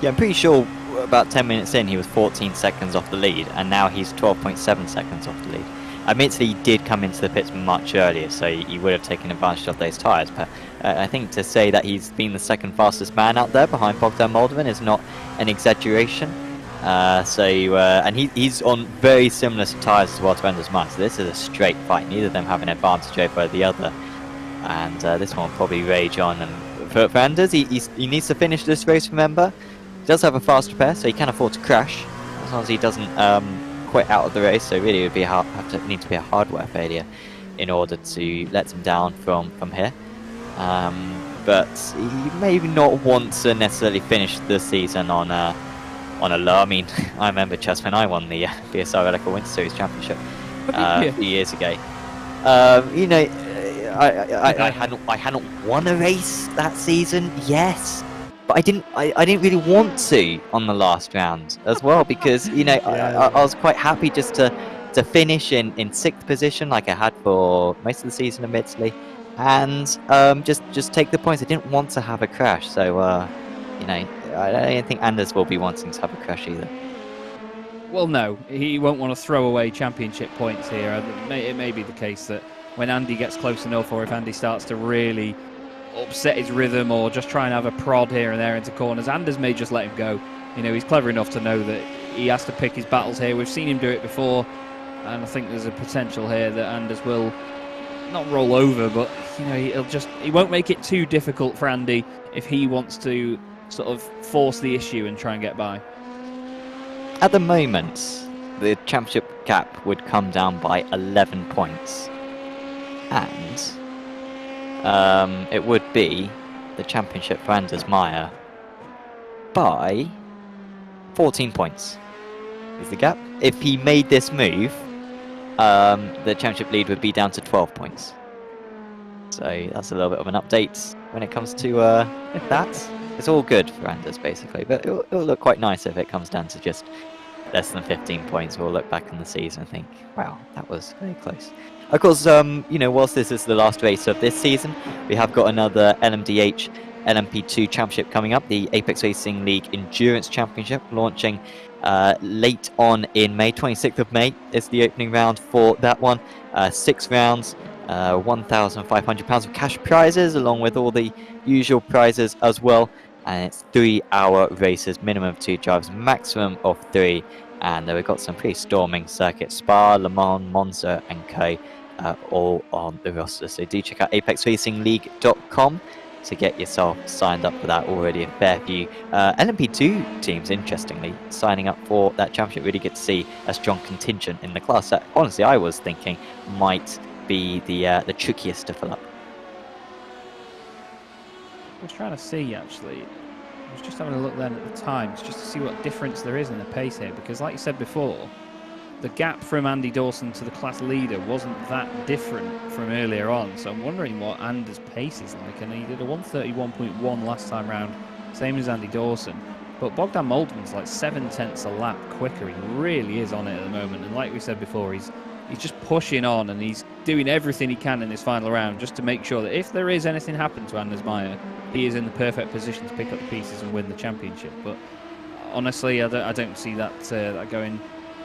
Yeah, I'm pretty sure about 10 minutes in he was 14 seconds off the lead, and now he's 12.7 seconds off the lead. Admittedly, he did come into the pits much earlier, so he would have taken advantage of those tyres, but I think to say that he's been the second fastest man out there behind Bogdan Moldovan is not an exaggeration. And he's on very similar tyres as well to Anders Meyer, so this is a straight fight. Neither of them have an advantage over the other. And this one will probably rage on. And for Anders, he needs to finish this race, remember. He does have a fast repair, so he can afford to crash, as long as he doesn't quit out of the race. So really it would need to be a hardware failure in order to let him down from here. But he maybe not want to necessarily finish the season on a low. I mean, I remember just when I won the BSR Electrical Winter Series Championship a few years ago. You know, I hadn't won a race that season, yes, but I didn't really want to on the last round as well, because you know I was quite happy just to finish in 6th position like I had for most of the season, admittedly, and just take the points. I didn't want to have a crash, so you know, I don't think Anders will be wanting to have a crash either. Well, no, he won't want to throw away championship points here. It may be the case that when Andy gets close enough, or if Andy starts to really upset his rhythm or just try and have a prod here and there into corners, Anders may just let him go. You know, he's clever enough to know that he has to pick his battles here. We've seen him do it before, and I think there's a potential here that Anders will not roll over, but you know, he won't make it too difficult for Andy if he wants to sort of force the issue and try and get by. At the moment, the championship gap would come down by 11 points. And it would be the championship for Anders Meyer by 14 points is the gap. If he made this move, the championship lead would be down to 12 points. So that's a little bit of an update when it comes to that. It's all good for Anders, basically, but it'll look quite nice if it comes down to just less than 15 points. We'll look back in the season and think, wow, that was very close. Of course, you know, whilst this is the last race of this season, we have got another LMDH LMP2 Championship coming up, the Apex Racing League Endurance Championship, launching late on in May. 26th of May is the opening round for that one. 6 rounds, £1,500 of cash prizes, along with all the usual prizes as well. And it's 3-hour races, minimum of 2 drivers, maximum of 3. And we've got some pretty storming circuits: Spa, Le Mans, Monza, and Co. All on the roster. So do check out apexracingleague.com to get yourself signed up for that. Already a fair few LMP2 teams, interestingly, signing up for that championship. Really get to see a strong contingent in the class that, honestly, I was thinking might be the trickiest to fill up. I was trying to see, actually. I was just having a look then at the times, just to see what difference there is in the pace here, because like you said before, the gap from Andy Dawson to the class leader wasn't that different from earlier on, so I'm wondering what Anders' pace is like. And he did a 131.1 last time round, same as Andy Dawson. But Bogdan Moldman's like 7/10 a lap quicker. He really is on it at the moment. And like we said before, he's just pushing on, and he's doing everything he can in this final round just to make sure that if there is anything happen to Anders Meyer, he is in the perfect position to pick up the pieces and win the championship. But honestly, I don't see that going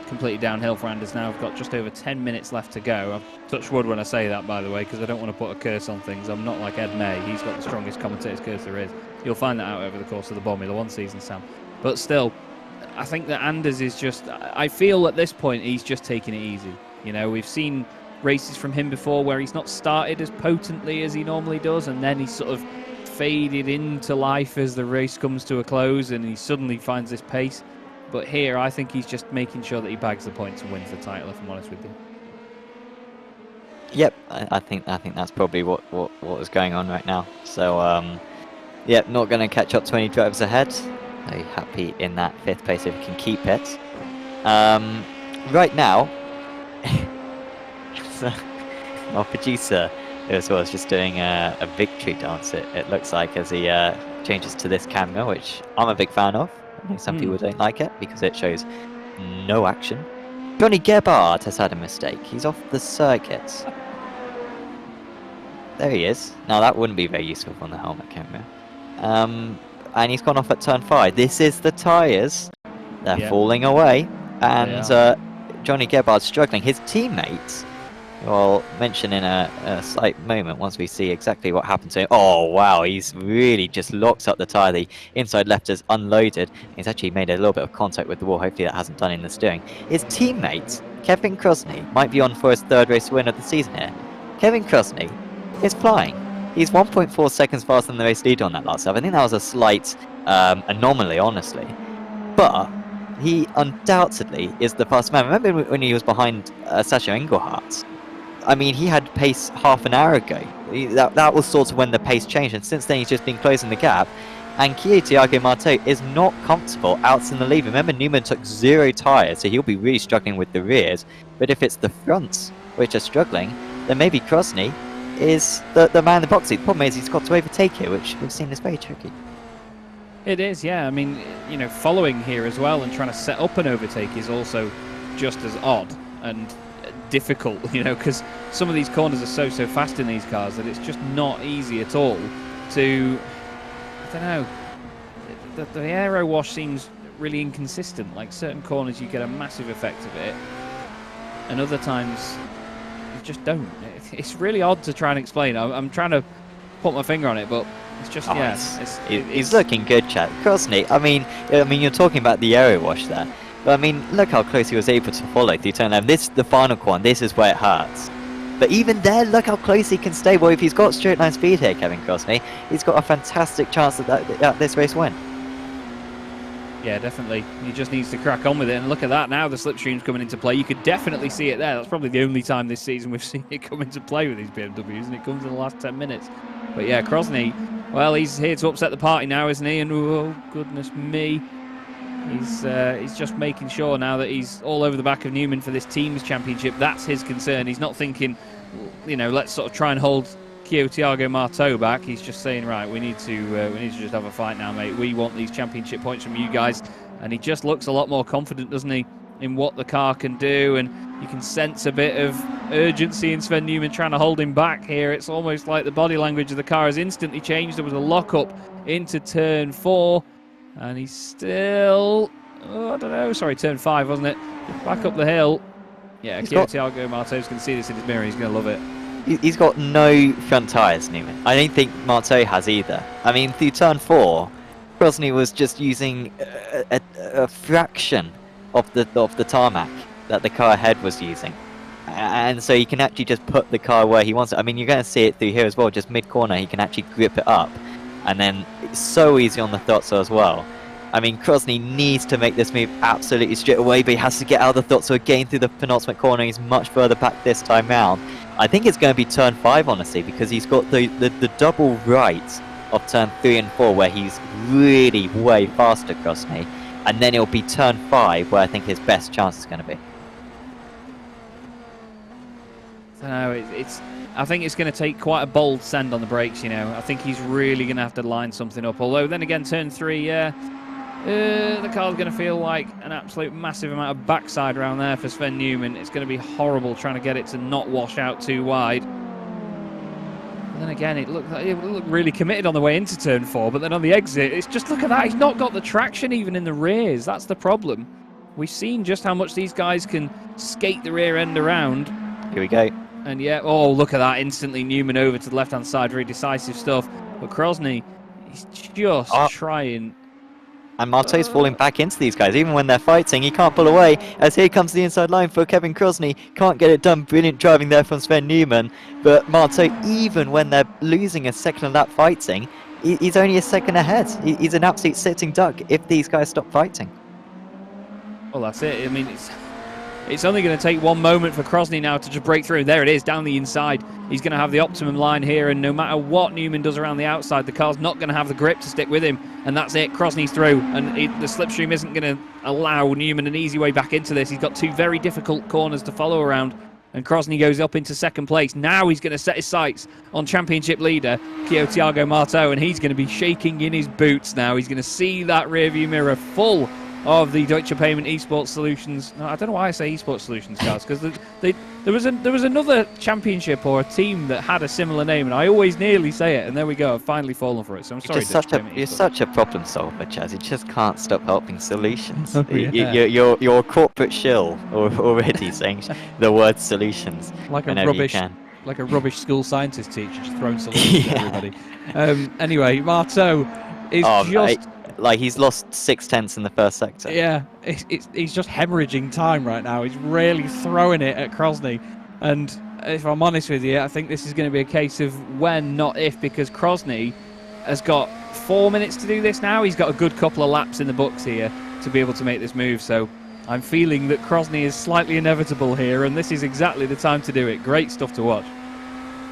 completely downhill for Anders now. I've got just over 10 minutes left to go. I've touched wood when I say that, by the way, because I don't want to put a curse on things. I'm not like Ed May. He's got the strongest commentator's curse there is. You'll find that out over the course of the Formula 1 season, Sam. But still, I think that Anders is just... I feel at this point he's just taking it easy. You know, we've seen races from him before where he's not started as potently as he normally does, and then he's sort of faded into life as the race comes to a close and he suddenly finds this pace. But here, I think he's just making sure that he bags the points and wins the title, if I'm honest with you. Yep, I think that's probably what is going on right now. So, yep, not going to catch up 20 drivers ahead. Very happy in that 5th place if he can keep it. Right now, our producer as well is just doing a victory dance, it looks like, as he changes to this camera, which I'm a big fan of. I know some people don't like it because it shows no action. Johnny Gebhardt has had a mistake. He's off the circuit. There he is. Now that wouldn't be very useful on the helmet camera. And he's gone off at turn 5. This is the tyres. They're falling away. And Johnny Gebhardt's struggling. His teammates, I'll mention in a slight moment once we see exactly what happened to him. Oh wow, he's really just locked up the tyre. The inside left is unloaded. He's actually made a little bit of contact with the wall. Hopefully that hasn't done in the steering. His teammate, Kevin Crosney, might be on for his 3rd race win of the season here. Kevin Crosney is flying. He's 1.4 seconds faster than the race leader on that last lap. I think that was a slight anomaly, honestly. But he undoubtedly is the fastest man. Remember when he was behind Sasha Engelhardt? I mean, he had pace half an hour ago. That was sort of when the pace changed, and since then he's just been closing the gap. And Thiago Marteau is not comfortable out in the lead. Remember, Newman took 0 tyres, so he'll be really struggling with the rears. But if it's the fronts which are struggling, then maybe Crosney is the man in the box seat. The problem is he's got to overtake here, which we've seen is very tricky. It is, yeah. I mean, you know, following here as well and trying to set up an overtake is also just as odd and difficult, you know, because some of these corners are so fast in these cars that it's just not easy at all to, I don't know, the aero wash seems really inconsistent. Like certain corners you get a massive effect of it, and other times you just don't. It's really odd to try and explain. I'm trying to put my finger on it, but it's just, he's looking good, Chad. Crosney, I mean, you're talking about the aero wash there. But I mean, look how close he was able to follow through turn 11. This, the final corner, this is where it hurts. But even there, look how close he can stay. Well, if he's got straight line speed here, Kevin Crosney, he's got a fantastic chance at this race win. Yeah, definitely. He just needs to crack on with it. And look at that now, the slipstream's coming into play. You could definitely see it there. That's probably the only time this season we've seen it come into play with these BMWs, and it comes in the last 10 minutes. But yeah, Crosney, well, he's here to upset the party now, isn't he? And oh, goodness me. He's just making sure now that he's all over the back of Newman for this team's championship. That's his concern. He's not thinking, you know, let's sort of try and hold Thiago Marteau back. He's just saying, right, we need to just have a fight now, mate. We want these championship points from you guys. And he just looks a lot more confident, doesn't he, in what the car can do. And you can sense a bit of urgency in Sven Newman trying to hold him back here. It's almost like the body language of the car has instantly changed. There was a lock-up into turn 4. And he's still, I don't know, sorry, turn 5, wasn't it? Back up the hill. Yeah, Thiago Marteau's going to see this in his mirror. He's going to love it. He's got no front tyres, Newman. I don't think Marteau has either. I mean, through turn 4, Crosney was just using a fraction of the tarmac that the car ahead was using. And so he can actually just put the car where he wants it. I mean, you're going to see it through here as well. Just mid-corner, he can actually grip it up. And then it's so easy on the throttle as well. I mean, Crosney needs to make this move absolutely straight away, but he has to get out of the throttle again through the penultimate corner. He's much further back this time round. I think it's going to be turn 5, honestly, because he's got the double right of turn 3 and 4 where he's really way faster, Krosny, and then it'll be turn 5 where I think his best chance is going to be. No, I think it's going to take quite a bold send on the brakes, you know. I think he's really going to have to line something up. Although, then again, turn 3, the car's going to feel like an absolute massive amount of backside around there for Sven Newman. It's going to be horrible trying to get it to not wash out too wide. And then again, it looked really committed on the way into turn 4, but then on the exit, it's just, look at that. He's not got the traction even in the rears. That's the problem. We've seen just how much these guys can skate the rear end around. Here we go. And yeah, oh, look at that. Instantly Newman over to the left-hand side. Very decisive stuff. But Krosny, he's just trying. And Marteau's falling back into these guys. Even when they're fighting, he can't pull away. As here comes the inside line for Kevin Krosny. Can't get it done. Brilliant driving there from Sven Newman. But Marteau, even when they're losing a second of that fighting, he's only a second ahead. He's an absolute sitting duck if these guys stop fighting. Well, that's it. I mean, it's only going to take one moment for Krosny now to just break through. There it is, down the inside. He's going to have the optimum line here, and no matter what Newman does around the outside, the car's not going to have the grip to stick with him, and that's it. Krosny's through, and the slipstream isn't going to allow Newman an easy way back into this. He's got two very difficult corners to follow around, and Krosny goes up into second place. Now he's going to set his sights on championship leader, Thiago Marteau, and he's going to be shaking in his boots now. He's going to see that rearview mirror full of the Deutsche Payment Esports Solutions. No, I don't know why I say Esports Solutions, guys, because there was another championship or a team that had a similar name, and I always nearly say it, and there we go. I've finally fallen for it. So I'm sorry. You're such a problem solver, Chaz. You just can't stop helping solutions. Oh, yeah. You're a corporate shill already saying the word solutions like whenever a rubbish, you can. Like a rubbish school scientist teacher just throwing solutions at everybody. Anyway, Marteau is just. Like he's lost 6/10 in the first sector. Yeah, he's just hemorrhaging time right now. He's really throwing it at Krosny. And if I'm honest with you, I think this is going to be a case of when, not if, because Krosny has got 4 minutes to do this now. He's got a good couple of laps in the books here to be able to make this move. So I'm feeling that Krosny is slightly inevitable here, and this is exactly the time to do it. Great stuff to watch.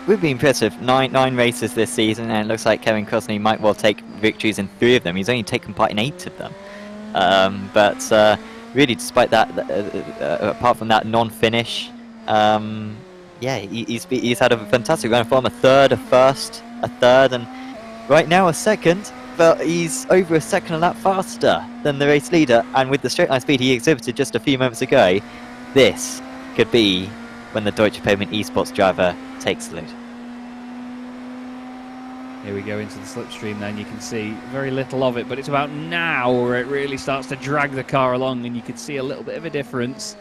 We've been impressive. Nine races this season, and it looks like Kevin Krosny might well take victories in 3 of them. He's only taken part in 8 of them. But really, despite that, apart from that non-finish, yeah, he's had a fantastic run from a third, a first, a third, and right now a second. But he's over a second a lap faster than the race leader, and with the straight line speed he exhibited just a few moments ago, this could be when the Deutsche Payment Esports driver takes the lead. Here we go into the slipstream then. You can see very little of it, but it's about now where it really starts to drag the car along, and you can see a little bit of a difference.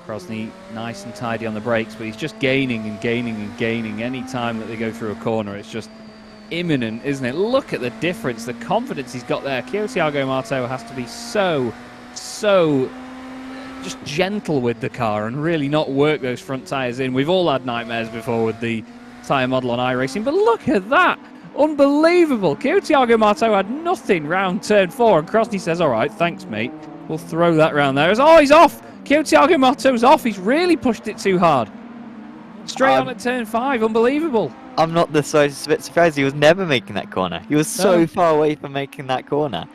Krosny nice and tidy on the brakes, but he's just gaining and gaining and gaining. Any time that they go through a corner, it's just imminent, isn't it? Look at the difference, the confidence he's got there. Thiago Marteau has to be so just gentle with the car and really not work those front tyres in. We've all had nightmares before with the tyre model on iRacing, but look at that. Unbelievable. Thiago Marteau had nothing round turn 4, and Krosny says, all right, thanks, mate. We'll throw that round there. Oh, he's off. Thiago Marteau's off. He's really pushed it too hard. Straight on at turn 5. Unbelievable. I'm not the slightest bit surprised. He was never making that corner. He was so far away from making that corner.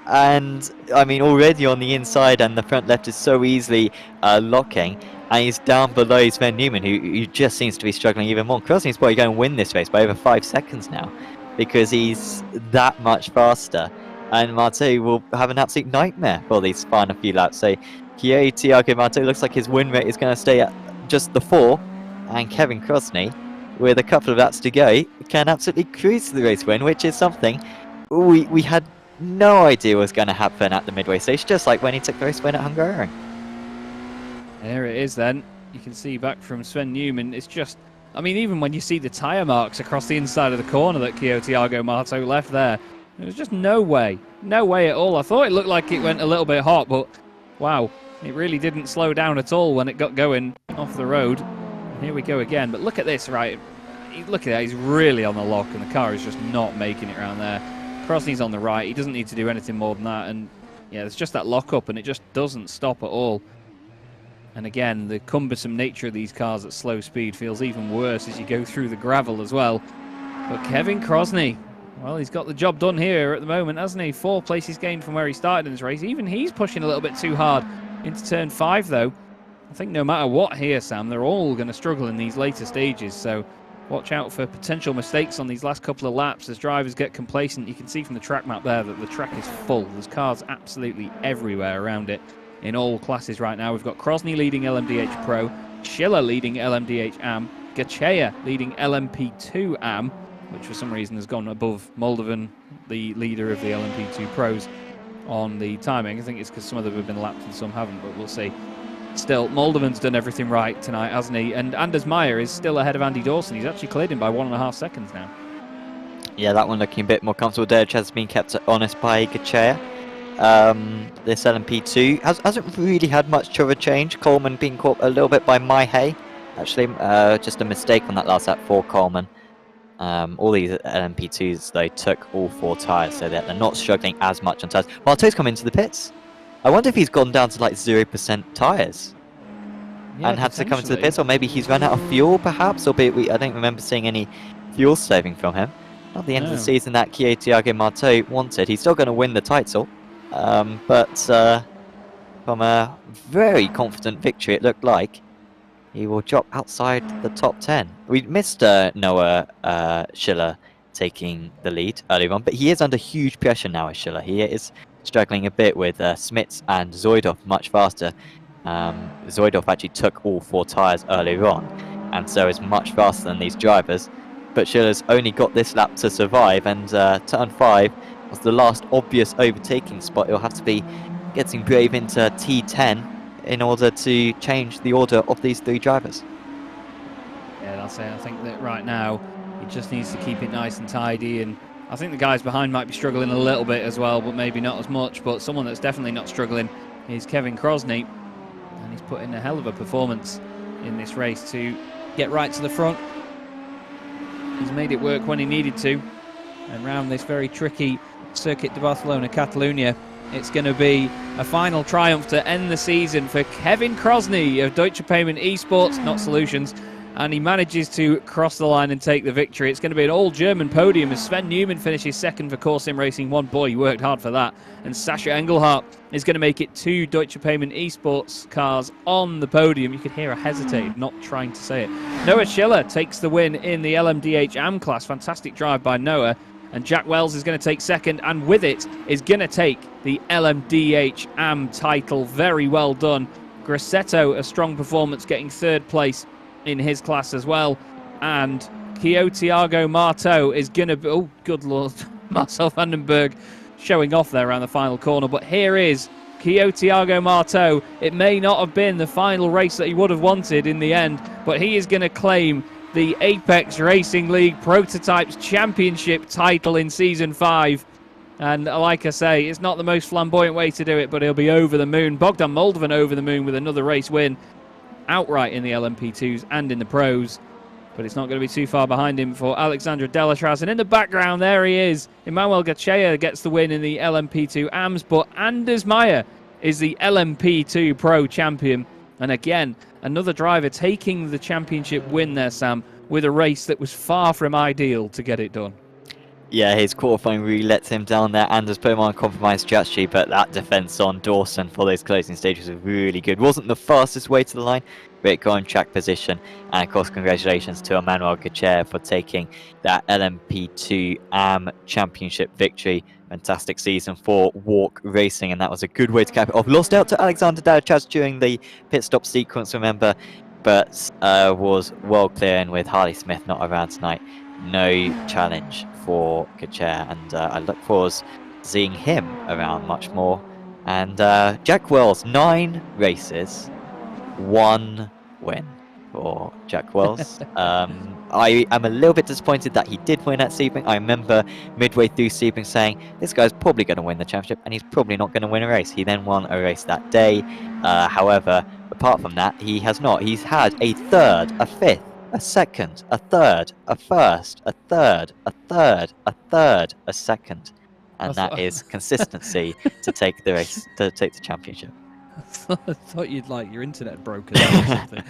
And, I mean, already on the inside and the front left is so easily locking. And he's down below Sven Newman, who just seems to be struggling even more. Krosny's probably going to win this race by over 5 seconds now, because he's that much faster. And Marteau will have an absolute nightmare for these final few laps. So Thiago Marteau looks like his win rate is going to stay at just the 4. And Kevin Krosny, with a couple of laps to go, can absolutely cruise to the race win, which is something we had no idea was going to happen at the midway stage, just like when he took the race win at Hungary. There it is then. You can see back from Sven Newman. It's just, I mean, even when you see the tyre marks across the inside of the corner that Thiago Marteau left there, there was just no way at all. I thought it looked like it went a little bit hot, but wow, it really didn't slow down at all when it got going off the road. And here we go again, but look at this, right? Look at that, he's really on the lock, and the car is just not making it around there. Krosny's on the right, he doesn't need to do anything more than that, and yeah, it's just that lock up, and it just doesn't stop at all. And again, the cumbersome nature of these cars at slow speed feels even worse as you go through the gravel as well. But Kevin Krosny, Well, he's got the job done here at the moment, hasn't he? 4 places gained from where he started in this race. Even he's pushing a little bit too hard into turn 5, though. I think no matter what here, Sam, they're all going to struggle in these later stages. So watch out for potential mistakes on these last couple of laps as drivers get complacent. You can see from the track map there that the track is full. There's cars absolutely everywhere around it in all classes right now. We've got Krosny leading LMDH Pro, Schiller leading LMDH AM, Gachea leading LMP2 AM, which for some reason has gone above Moldovan, the leader of the LMP2 Pros, on the timing. I think it's because some of them have been lapped and some haven't, but we'll see. Still, Moldovan's done everything right tonight, hasn't he? And Anders Meyer is still ahead of Andy Dawson. He's actually cleared him by 1.5 seconds now. Yeah, that one looking a bit more comfortable. Derge has been kept honest by Gachea. This LMP2 hasn't really had much of a change. Coleman being caught a little bit by Maihei. Actually, just a mistake on that lap for Coleman. All these LMP2s, they took all 4 tyres, so they're not struggling as much on tyres. Marteau's come into the pits. I wonder if he's gone down to like 0% tyres and had to come into the pits, or maybe he's run out of fuel, perhaps. Albeit I don't remember seeing any fuel saving from him. Not the end of the season that Thiago Marteau wanted. He's still going to win the title, but from a very confident victory, it looked like he will drop outside the top 10. We missed Noah Schiller taking the lead earlier on, but he is under huge pressure now, Schiller. He is struggling a bit with Smits and Zoidov much faster. Zoidov actually took all 4 tyres earlier on, and so is much faster than these drivers. But Schiller's only got this lap to survive, and turn 5 was the last obvious overtaking spot. He'll have to be getting brave into T10 in order to change the order of these 3 drivers. Yeah, that's it. I think that right now he just needs to keep it nice and tidy, and I think the guys behind might be struggling a little bit as well, but maybe not as much. But someone that's definitely not struggling is Kevin Krosny, and he's put in a hell of a performance in this race to get right to the front. He's made it work when he needed to, and round this very tricky Circuit de Barcelona, Catalunya, it's going to be a final triumph to end the season for Kevin Krosny of Deutsche Payment Esports, not Solutions, and he manages to cross the line and take the victory. It's going to be an all-German podium as Sven Newman finishes second for Core Sim Racing 1. Boy, he worked hard for that. And Sascha Engelhardt is going to make it 2 Deutsche Payment Esports cars on the podium. You could hear her hesitate, not trying to say it. Noah Schiller takes the win in the LMDH AM class. Fantastic drive by Noah. And Jack Wells is going to take second, and with it is going to take the LMDH AM title. Very well done. Grassetto, a strong performance, getting 3rd place in his class as well. And Thiago Marteau is going to be... Oh, good Lord. Marcel Vandenberg showing off there around the final corner. But here is Thiago Marteau. It may not have been the final race that he would have wanted in the end, but he is going to claim the Apex Racing League Prototypes Championship title in Season 5. And like I say, it's not the most flamboyant way to do it, but he'll be over the moon. Bogdan Moldovan over the moon with another race win, outright in the LMP2s and in the Pros. But it's not going to be too far behind him for Alexandra Delatraz. And in the background, there he is. Emmanuel Gachea gets the win in the LMP2 AMS, but Anders Meyer is the LMP2 Pro champion. And again, another driver taking the championship win there, Sam, with a race that was far from ideal to get it done. Yeah, his qualifying really lets him down there, and has put him on a compromised strategy, but that defence on Dawson for those closing stages was really good. Wasn't the fastest way to the line, but it got on track position. And of course, congratulations to Emmanuel Gachea for taking that LMP2 AM Championship victory. Fantastic season for Walk Racing, and that was a good way to cap it off. Lost out to Alexander Dalachaz during the pit stop sequence, remember, but was well clear, and with Harley Smith not around tonight, no challenge for Gachea, and I look forward to seeing him around much more. And Jack Wells, 9 races, 1 win for Jack Wells. I am a little bit disappointed that he did win at Sebring. I remember midway through Sebring saying, this guy's probably going to win the championship, and he's probably not going to win a race. He then won a race that day. However, apart from that, he has not. He's had a 3rd, a 5th, a 2nd, a 3rd, a 1st, a 3rd, a 3rd, a 3rd, a 2nd. And that is consistency to take the race, to take the championship. I thought you'd like your internet broken or something.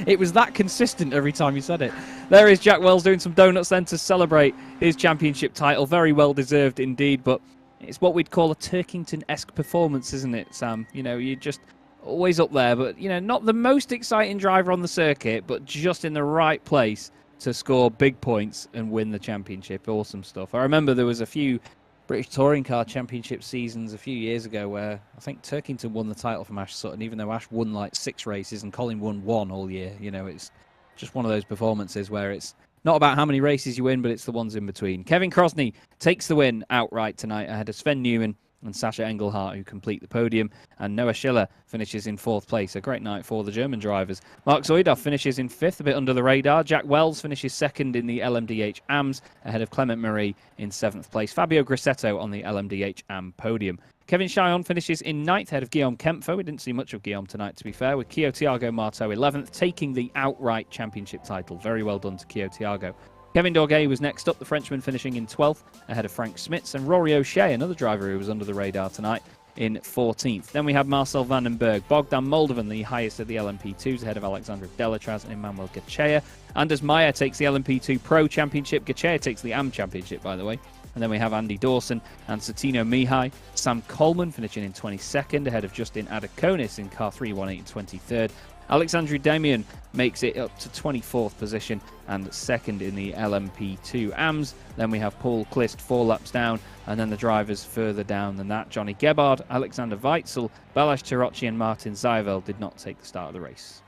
It was that consistent every time you said it. There is Jack Wells doing some donuts then to celebrate his championship title. Very well deserved indeed, but it's what we'd call a Turkington-esque performance, isn't it, Sam? You know, you're just always up there, but, you know, not the most exciting driver on the circuit, but just in the right place to score big points and win the championship. Awesome stuff. I remember there was a few British Touring Car Championship seasons a few years ago where I think Turkington won the title from Ash Sutton, even though Ash won like 6 races and Colin won 1 all year. You know, it's just one of those performances where it's not about how many races you win, but it's the ones in between. Kevin Crosney takes the win outright tonight ahead of Sven Newman and Sasha Engelhardt, who complete the podium, and Noah Schiller finishes in 4th place. A great night for the German drivers. Mark Zoidov finishes in 5th, a bit under the radar. Jack Wells finishes 2nd in the LMDH AMS, ahead of Clement Marie in 7th place. Fabio Grissetto on the LMDH AM podium. Kevin Chillon finishes in 9th, ahead of Guillaume Kempfer. We didn't see much of Guillaume tonight, to be fair, with Kyo Thiago Marteau 11th, taking the outright championship title. Very well done to Kyo Thiago. Kevin Dorgay was next up, the Frenchman finishing in 12th, ahead of Frank Smits, and Rory O'Shea, another driver who was under the radar tonight, in 14th. Then we have Marcel Vandenberg, Bogdan Moldovan, the highest of the LMP2s, ahead of Alexander Delatraz and Emmanuel Gachea. Anders Meyer takes the LMP2 Pro Championship. Gachea takes the AM Championship, by the way. And then we have Andy Dawson and Satino Mihai. Sam Coleman finishing in 22nd, ahead of Justin Adakonis in car 318 and 23rd. Alexandru Damian makes it up to 24th position and 2nd in the LMP2 AMS. Then we have Paul Clist 4 laps down, and then the drivers further down than that. Johnny Gebhard, Alexander Weitzel, Balázs Tarocci and Martin Zyvel did not take the start of the race.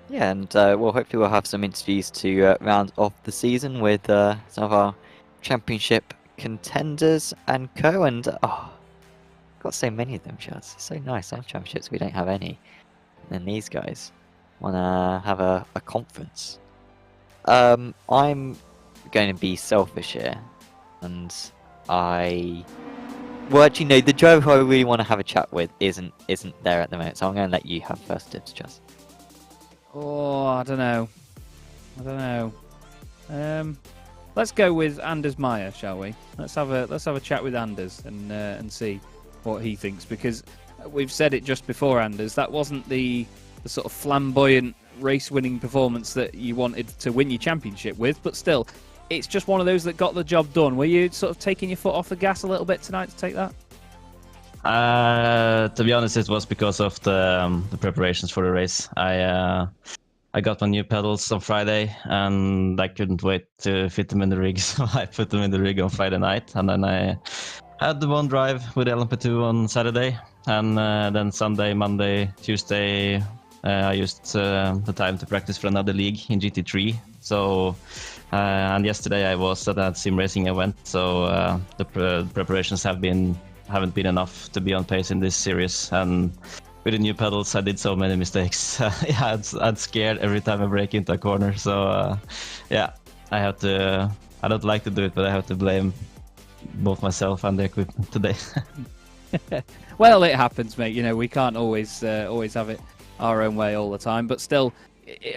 Yeah, and well, hopefully we'll have some interviews to round off the season with some of our championship contenders and co. And got so many of them, Chaz. It's so nice. Some championships we don't have any. And then these guys want to have a conference. I'm going to be selfish here, and well, actually, no, the driver who I really want to have a chat with isn't there at the moment. So I'm going to let you have first dibs, Chaz. Oh, I don't know. Let's go with Anders Meyer, shall we? Let's have a chat with Anders and see what he thinks, because we've said it just before, Anders. That wasn't the sort of flamboyant race-winning performance that you wanted to win your championship with, but still, it's just one of those that got the job done. Were you sort of taking your foot off the gas a little bit tonight to take that? To be honest, it was because of the preparations for the race. I got my new pedals on Friday, and I couldn't wait to fit them in the rig, so I put them in the rig on Friday night, and then I had the one drive with LMP2 on Saturday, and then Sunday, Monday, Tuesday, I used the time to practice for another league in GT3. So, and yesterday I was at that sim racing event, so the preparations haven't been enough to be on pace in this series. And with the new pedals, I did so many mistakes. Yeah, I'd scared every time I break into a corner. So yeah, I don't like to do it, but I have to blame both myself and the equipment today. Well, it happens, mate. You know, we can't always have it our own way all the time, but still,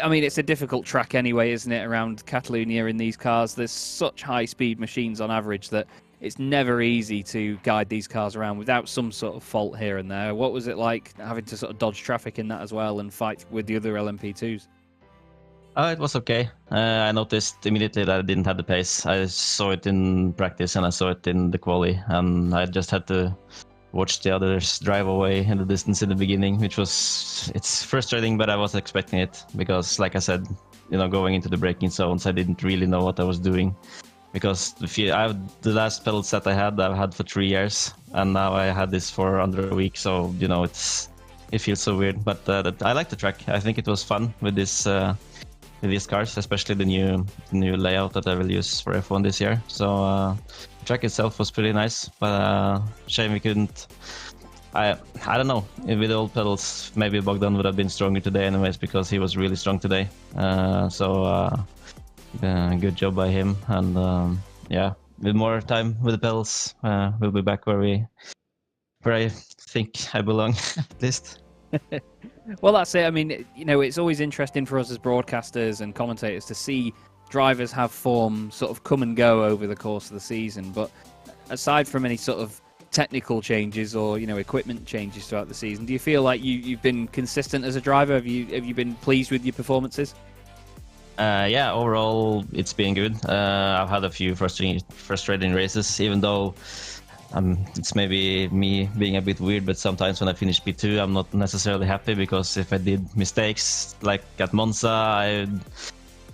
I mean, it's a difficult track anyway, isn't it, around Catalonia in these cars? There's such high-speed machines on average that it's never easy to guide these cars around without some sort of fault here and there. What was it like having to sort of dodge traffic in that as well and fight with the other LMP2s? It was okay. I noticed immediately that I didn't have the pace. I saw it in practice and I saw it in the quali, and I just had to watch the others drive away in the distance in the beginning, it's frustrating, but I was expecting it because, like I said, you know, going into the braking zones, I didn't really know what I was doing, because the last pedal set I've had for 3 years, and now I had this for under a week, so you know, it feels so weird. But I like the track. I think it was fun with this. With these cars, especially the new layout that I will use for F1 this year. So the track itself was pretty nice, but shame we couldn't. I don't know. With the old pedals, maybe Bogdan would have been stronger today, anyways, because he was really strong today. Good job by him. And yeah, with more time with the pedals, we'll be back where I think I belong, at least. Well, that's it. I mean, you know, it's always interesting for us as broadcasters and commentators to see drivers have form sort of come and go over the course of the season. But aside from any sort of technical changes or equipment changes throughout the season. Do you feel like you've been consistent as a driver? Have you been pleased with your performances? Yeah, overall it's been good. I've had a few frustrating races, even though it's maybe me being a bit weird, but sometimes when I finish P2 I'm not necessarily happy, because if I did mistakes like at Monza, I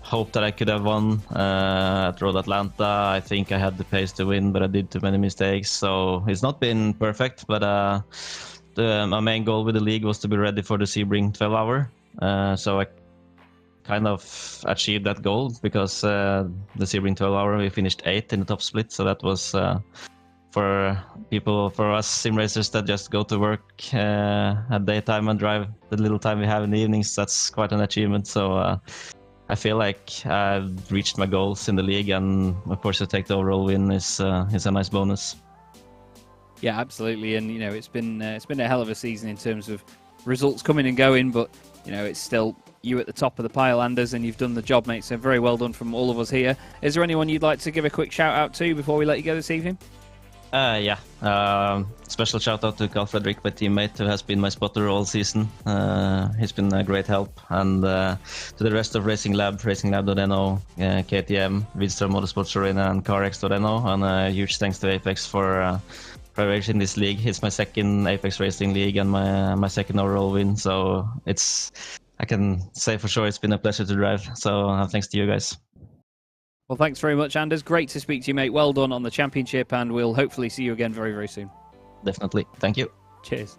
hope that I could have won. At Road Atlanta I think I had the pace to win, but I did too many mistakes, so it's not been perfect. But my main goal with the league was to be ready for the Sebring 12 hour, so I kind of achieved that goal, because the Sebring 12 hour we finished 8th in the top split, so that was for us sim racers that just go to work at daytime and drive the little time we have in the evenings, that's quite an achievement. So I feel like I've reached my goals in the league, and of course to take the overall win is a nice bonus. Yeah, absolutely, and it's been a hell of a season in terms of results coming and going, but it's still you at the top of the pile, Anders, and you've done the job, mate. So very well done from all of us here. Is there anyone you'd like to give a quick shout out to before we let you go this evening? Yeah. Special shout out to Carl Frederick, my teammate, who has been my spotter all season. He's been a great help. And to the rest of Racing Lab, racinglab.no, KTM, Widström Motorsports Arena, and CarX.no. And a huge thanks to Apex for racing this league. It's my second Apex Racing League and my second overall win. So I can say for sure it's been a pleasure to drive. So thanks to you guys. Well, thanks very much, Anders. Great to speak to you, mate. Well done on the championship, and we'll hopefully see you again very, very soon. Definitely. Thank you. Cheers.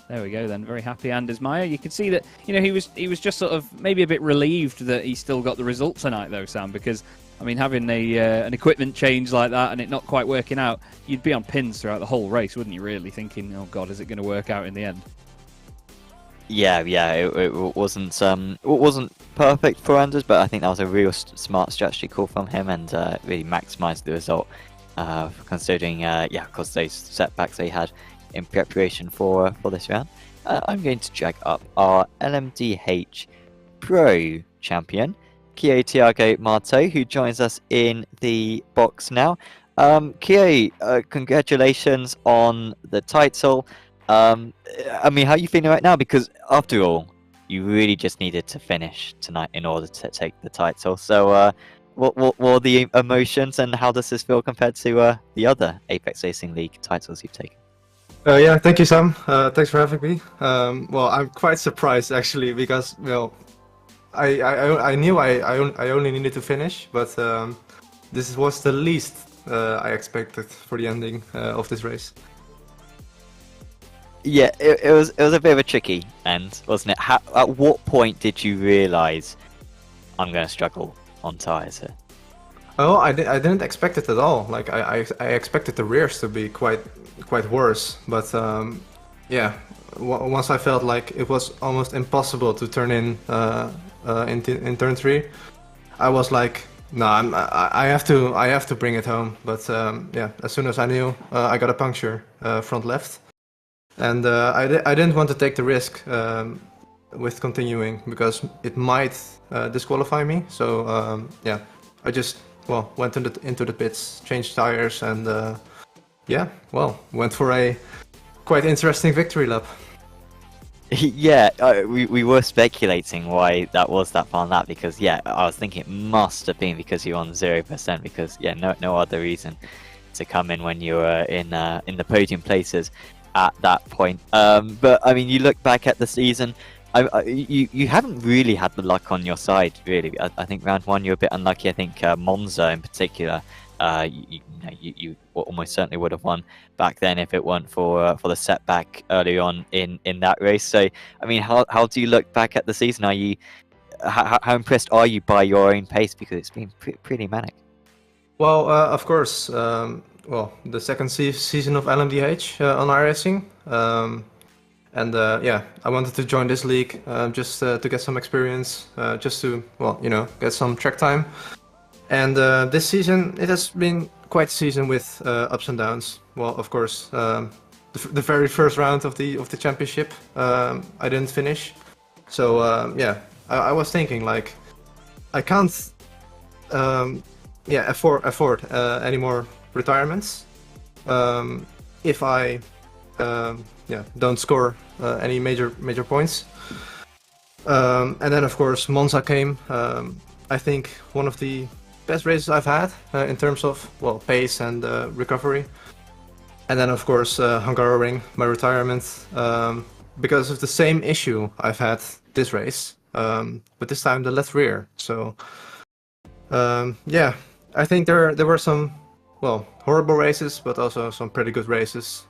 There we go then. Very happy Anders Meyer. You can see that, he was just sort of maybe a bit relieved that he still got the result tonight, though, Sam, because, I mean, having an equipment change like that and it not quite working out, you'd be on pins throughout the whole race, wouldn't you, really, thinking, oh, God, is it going to work out in the end? Yeah, it wasn't perfect for Anders, but I think that was a real smart strategy call from him, and really maximised the result, considering, of course, those setbacks they had in preparation for this round. I'm going to drag up our LMDH Pro champion, Kio Tiago Marto, who joins us in the box now. Kio, congratulations on the title. I mean, how are you feeling right now? Because after all, you really just needed to finish tonight in order to take the title. So, what were the emotions, and how does this feel compared to the other Apex Racing League titles you've taken? Yeah, thank you, Sam. Thanks for having me. Well, I'm quite surprised actually, because I knew I only needed to finish, but this was the least I expected for the ending of this race. Yeah, it was a bit of a tricky end, wasn't it? At what point did you realise I'm going to struggle on tyres here? Oh, I didn't expect it at all. Like I expected the rears to be quite worse, but yeah, once I felt like it was almost impossible to turn in turn 3, I was like, no, I have to bring it home. But yeah, as soon as I knew I got a puncture front left. And I didn't want to take the risk with continuing, because it might disqualify me. So yeah, I just went into the pits, changed tires, and yeah, went for a quite interesting victory lap. Yeah, we were speculating why that was that far on that, because yeah, I was thinking it must have been because you're on 0%, because yeah, no other reason to come in when you were in the podium places at that point. But I mean, you look back at the season, you haven't really had the luck on your side, really. I think round 1 you're a bit unlucky. I think Monza in particular, you almost certainly would have won back then if it weren't for the setback early on in that race. So I mean, how do you look back at the season? How impressed are you by your own pace, because it's been pretty manic? Well, of course, the second season of LMDH on iRacing, and yeah, I wanted to join this league just to get some experience, just to get some track time. And this season it has been quite a season with ups and downs. Well, of course, the very first round of the championship I didn't finish, so yeah, I was thinking like I can't afford any more retirements. if I don't score any major points. And then of course Monza came. I think one of the best races I've had in terms of pace and recovery. And then of course Hungaroring, my retirement, because of the same issue I've had this race, but this time the left rear. So I think there were some horrible races, but also some pretty good races.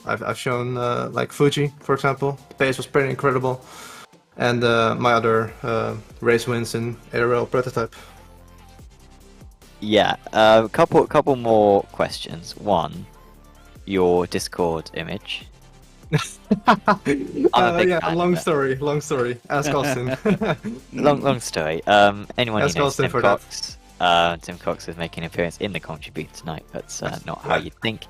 I've shown like Fuji, for example. The pace was pretty incredible, and my other race wins in ARL prototype. Yeah, a couple more questions. One, your Discord image. Long story. Ask Austin. long story. Anyone Ask who knows Austin Tim for Cox, Tim Cox is making an appearance in the commentary booth tonight. That's not how you'd think.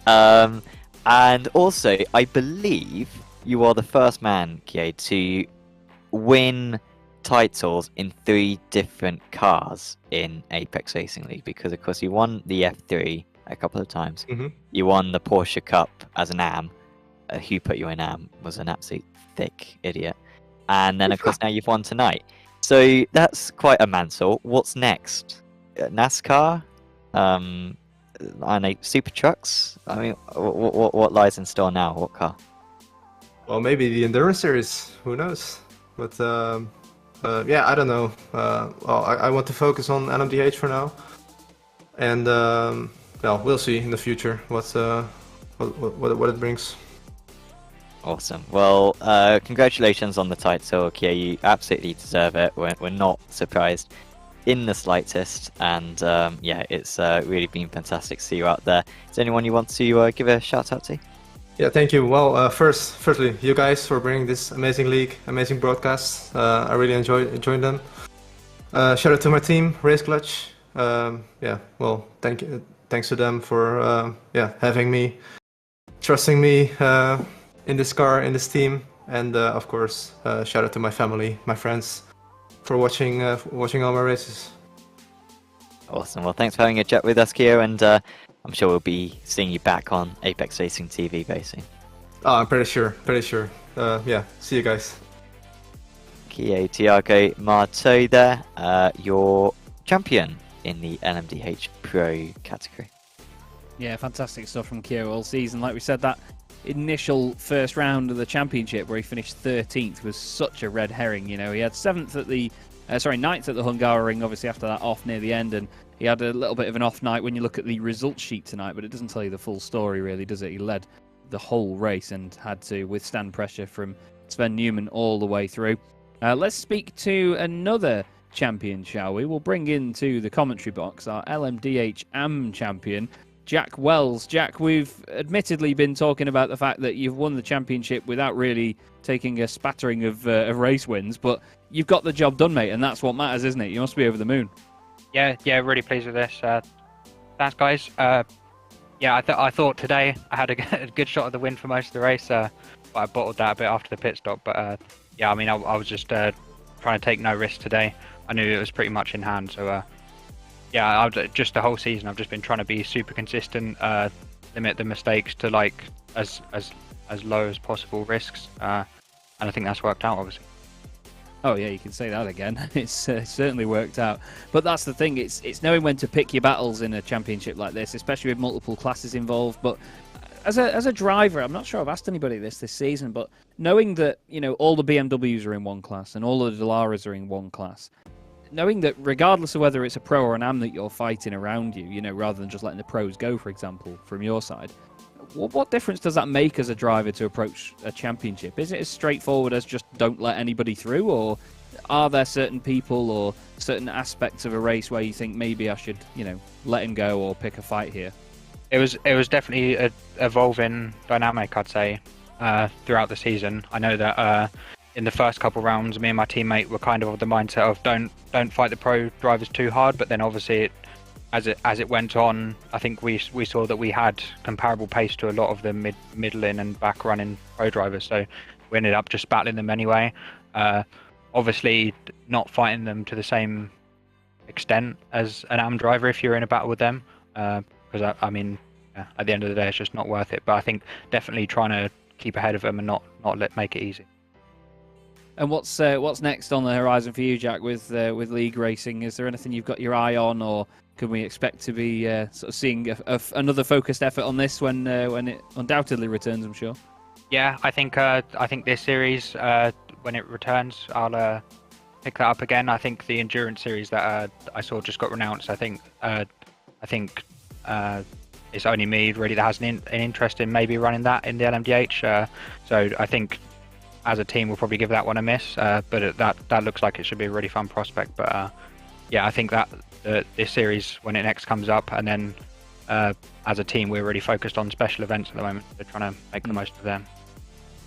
And also, I believe you are the first man, Kie, to win titles in 3 different cars in Apex Racing League, because of course you won the F3 a couple of times. You won the Porsche Cup as an AM. Who put you in AM was an absolute thick idiot. And then of course now you've won tonight. So that's quite a mantle. What's next? NASCAR? I know, super trucks? I mean, what lies in store now? What car? Well, maybe the Endurance Series. Who knows? But I don't know. I want to focus on LMDH for now, and we'll see in the future what it brings. Awesome. Well, congratulations on the title, Kia. You absolutely deserve it. We're not surprised in the slightest, and it's really been fantastic to see you out there. Is there anyone you want to give a shout out to? Yeah, thank you. Well, firstly, you guys for bringing this amazing league, amazing broadcasts. I really enjoyed them. Shout out to my team, Race Clutch. Thanks to them for having me, trusting me in this car, in this team, and of course, shout out to my family, my friends, for watching all my races. Awesome. Well, thanks for having a chat with us, Keo, and I'm sure we'll be seeing you back on Apex Racing TV very soon. Oh, I'm pretty sure. See you guys. Keo Tiago Marteau there, your champion in the LMDH Pro category. Yeah, fantastic stuff from Keo all season. Like we said, that initial first round of the championship where he finished 13th was such a red herring. You know, he had 9th at the Hungaroring, obviously after that off near the end, and he had a little bit of an off night when you look at the results sheet tonight, but it doesn't tell you the full story really, does it? He led the whole race and had to withstand pressure from Sven Newman all the way through. Let's speak to another champion, shall we? We'll bring into the commentary box our LMDH AM champion, Jack Wells. Jack, we've admittedly been talking about the fact that you've won the championship without really taking a spattering of race wins, but you've got the job done, mate, and that's what matters, isn't it? You must be over the moon. Yeah, really pleased with this. Thanks, guys. I thought today I had a good shot at the win for most of the race, but I bottled that a bit after the pit stop. But I was just trying to take no risk today. I knew it was pretty much in hand, so just the whole season I've just been trying to be super consistent, limit the mistakes to like as low as possible risks, and I think that's worked out, obviously. Oh yeah, you can say that again. It's certainly worked out. But that's the thing, it's knowing when to pick your battles in a championship like this, especially with multiple classes involved. But as a driver, I'm not sure I've asked anybody this season, but knowing that, you know, all the BMWs are in one class and all the Delaras are in one class, knowing that regardless of whether it's a pro or an AM that you're fighting around you, you know, rather than just letting the pros go, for example, from your side, what difference does that make as a driver to approach a championship? Is it as straightforward as just don't let anybody through, or are there certain people or certain aspects of a race where you think maybe I should, you know, let him go or pick a fight here? It was definitely an evolving dynamic, I'd say, throughout the season. I know that in the first couple rounds, me and my teammate were kind of the mindset of don't fight the pro drivers too hard, but then obviously as it went on, I think we saw that we had comparable pace to a lot of the middling and back running pro drivers, so we ended up just battling them anyway. Obviously not fighting them to the same extent as an AM driver if you're in a battle with them, because I mean, at the end of the day, it's just not worth it. But I think definitely trying to keep ahead of them and not make it easy. And what's next on the horizon for you, Jack, with league racing? Is there anything you've got your eye on, or can we expect to be sort of seeing another focused effort on this when it undoubtedly returns? I'm sure. Yeah, I think this series, when it returns, I'll pick that up again. I think the endurance series that I saw just got renounced. I think it's only me really that has an interest in maybe running that in the LMDH. So I think as a team we'll probably give that one a miss. But that looks like it should be a really fun prospect. But yeah, I think that this series when it next comes up, and then as a team we're really focused on special events at the moment. We're trying to make the most of them.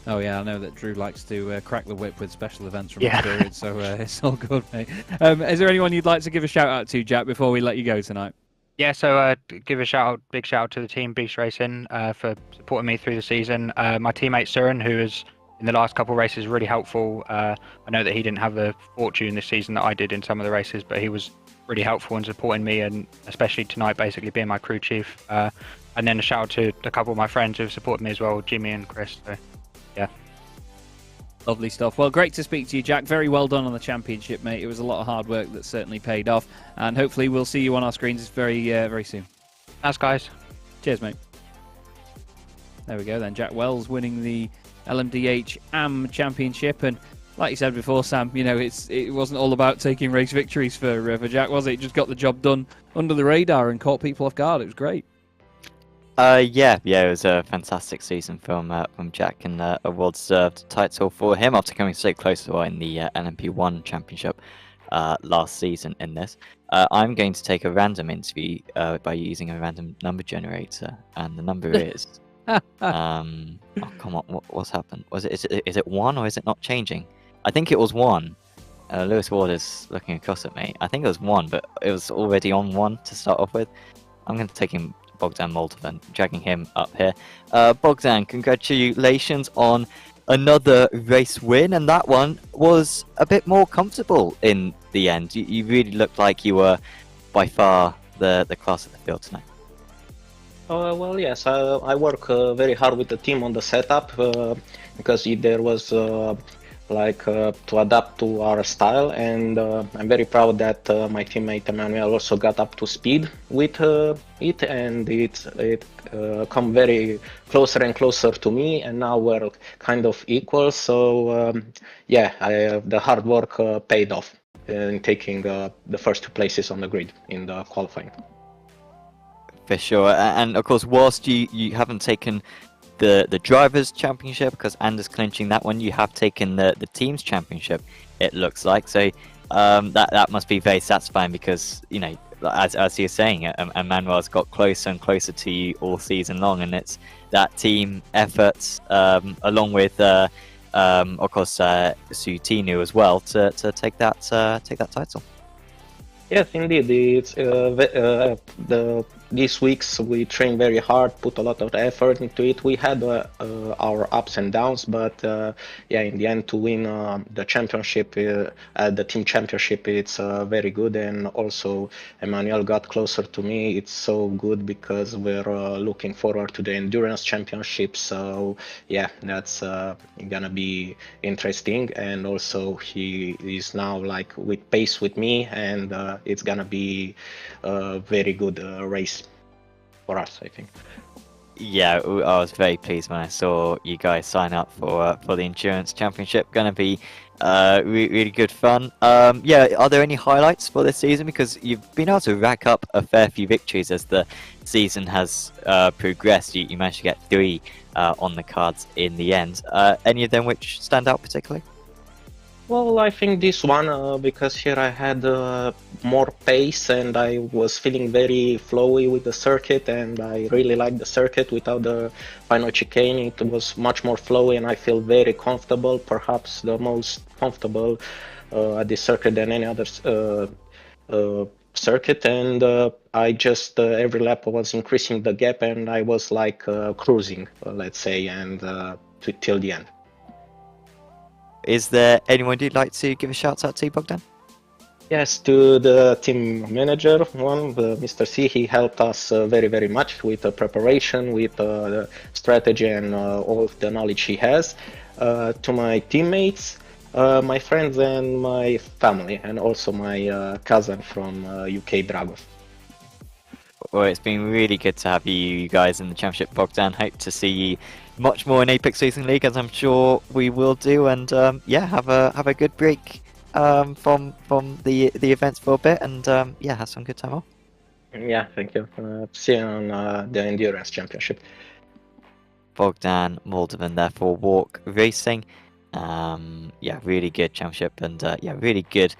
Oh yeah, I know that Drew likes to crack the whip with special events from experience, so it's all good, mate. Is there anyone you'd like to give a shout out to, Jack, before we let you go tonight? Yeah, so give a big shout out to the team Beast Racing for supporting me through the season. My teammate Surin, who is in the last couple of races really helpful. I know that he didn't have the fortune this season that I did in some of the races, but he was really helpful in supporting me, and especially tonight, basically being my crew chief. And then a shout out to a couple of my friends who have supported me as well, Jimmy and Chris. So, yeah. Lovely stuff. Well, great to speak to you, Jack. Very well done on the championship, mate. It was a lot of hard work that certainly paid off, and hopefully we'll see you on our screens very soon. Thanks, guys. Cheers, mate. There we go then. Jack Wells winning the LMDH AM Championship, and like you said before, Sam, you know, it wasn't all about taking race victories for Jack, was it? He just got the job done under the radar and caught people off guard. It was great. Yeah, it was a fantastic season from Jack, and a well-deserved title for him after coming so close to in the LMP1 Championship last season. In this, I'm going to take a random interview by using a random number generator, and the number is oh come on, what's happened? Is it 1 or is it not changing? I think it was 1. Lewis Ward is looking across at me. I think it was 1, but it was already on 1 to start off with. I'm going to take him. Bogdan Moldovan, dragging him up here. Bogdan, congratulations on another race win, and that one was a bit more comfortable in the end. You really looked like you were by far the class of the field tonight. Well, yes, I work very hard with the team on the setup because there was to adapt to our style, and I'm very proud that my teammate Emmanuel also got up to speed with it, and it come very closer and closer to me, and now we're kind of equal. So the hard work paid off in taking the first 2 places on the grid in the qualifying. For sure, and of course, whilst you haven't taken the Drivers' Championship, because Anders clinching that one, you have taken the Teams' Championship, it looks like. So that must be very satisfying, because, you know, as you're saying, Emmanuel's got closer and closer to you all season long, and it's that team effort, along with, of course, Sutinu as well, to take that title. Yes, indeed. It's these weeks we trained very hard, put a lot of effort into it. We had our ups and downs, but in the end, to win the championship, the team championship, it's very good. And also, Emmanuel got closer to me. It's so good because we're looking forward to the endurance championship. So yeah, that's gonna be interesting. And also, he is now like with pace with me, and it's gonna be a very good race for us, I think. Yeah, I was very pleased when I saw you guys sign up for the Endurance Championship. Going to be really good fun. Are there any highlights for this season? Because you've been able to rack up a fair few victories as the season has progressed. You managed to get 3 on the cards in the end. Any of them which stand out particularly? Well, I think this one, because here I had more pace and I was feeling very flowy with the circuit, and I really liked the circuit without the final chicane. It was much more flowy and I feel very comfortable, perhaps the most comfortable at this circuit than any other circuit. And I just, every lap I was increasing the gap, and I was like cruising, let's say, and till the end. Is there anyone you'd like to give a shout out to, Bogdan? Yes, to the team manager, Mr. C, he helped us very, very much with the preparation, with the strategy and all of the knowledge he has. To my teammates, my friends and my family, and also my cousin from UK, Bragov. Well, it's been really good to have you guys in the championship, Bogdan. Hope to see you much more in Apex Racing League, as I'm sure we will do. And yeah, have a good break from the events for a bit, and yeah, have some good time off. Yeah, thank you. See you on the Endurance Championship. Bogdan Moldovan there for Walk Racing. Yeah, really good championship, and yeah, really good.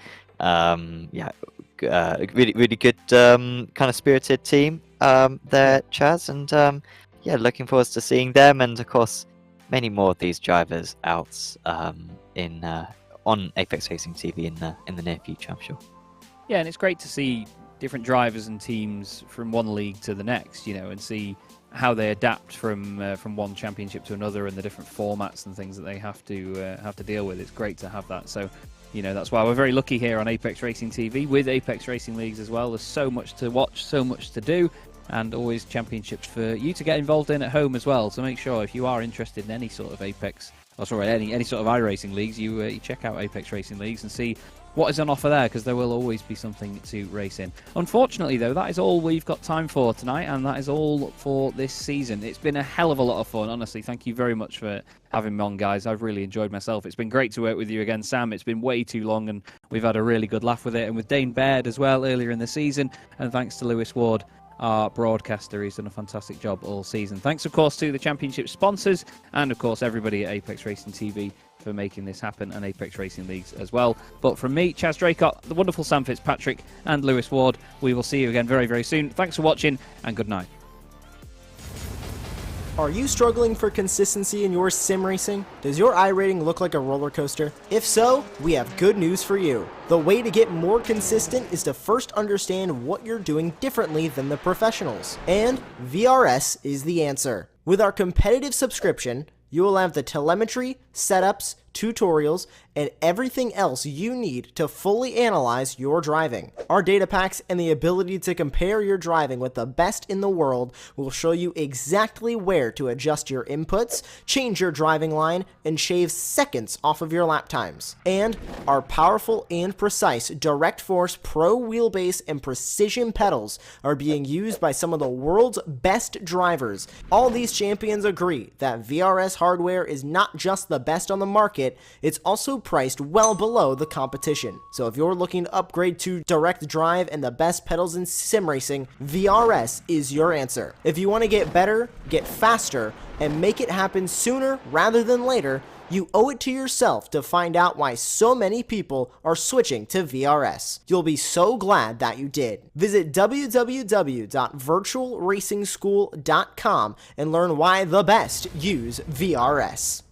Really good kind of spirited team there, Chaz, and yeah, looking forward to seeing them, and of course many more of these drivers out on Apex Racing TV in the near future, I'm sure. Yeah, and it's great to see different drivers and teams from one league to the next, you know, and see how they adapt from one championship to another, and the different formats and things that they have to deal with. It's great to have that. So, you know, that's why we're very lucky here on Apex Racing TV with Apex Racing Leagues as well. There's so much to watch, so much to do, and always championships for you to get involved in at home as well. So make sure if you are interested in any sort of Apex, or sorry, any sort of iRacing leagues, you check out Apex Racing Leagues and see what is on offer there, because there will always be something to race in. Unfortunately, though, that is all we've got time for tonight, and that is all for this season. It's been a hell of a lot of fun, honestly. Thank you very much for having me on, guys. I've really enjoyed myself. It's been great to work with you again, Sam. It's been way too long, and we've had a really good laugh with it, and with Dane Baird as well earlier in the season, and thanks to Lewis Ward, our broadcaster. He's done a fantastic job all season. Thanks, of course, to the championship sponsors, and, of course, everybody at Apex Racing TV for making this happen, and Apex Racing Leagues as well. But from me, Chaz Draycott, the wonderful Sam Fitzpatrick, and Lewis Ward, we will see you again very, very soon. Thanks for watching, and good night. Are you struggling for consistency in your sim racing? Does your iRating look like a roller coaster? If so, we have good news for you. The way to get more consistent is to first understand what you're doing differently than the professionals. And VRS is the answer. With our competitive subscription, you will have the telemetry, setups, tutorials, and everything else you need to fully analyze your driving. Our data packs and the ability to compare your driving with the best in the world will show you exactly where to adjust your inputs, change your driving line, and shave seconds off of your lap times. And our powerful and precise Direct Force Pro wheelbase and precision pedals are being used by some of the world's best drivers. All these champions agree that VRS hardware is not just the best on the market, it's also priced well below the competition. So if you're looking to upgrade to direct drive and the best pedals in sim racing, VRS is your answer. If you want to get better, get faster, and make it happen sooner rather than later, you owe it to yourself to find out why so many people are switching to VRS. You'll be so glad that you did. Visit www.virtualracingschool.com and learn why the best use VRS.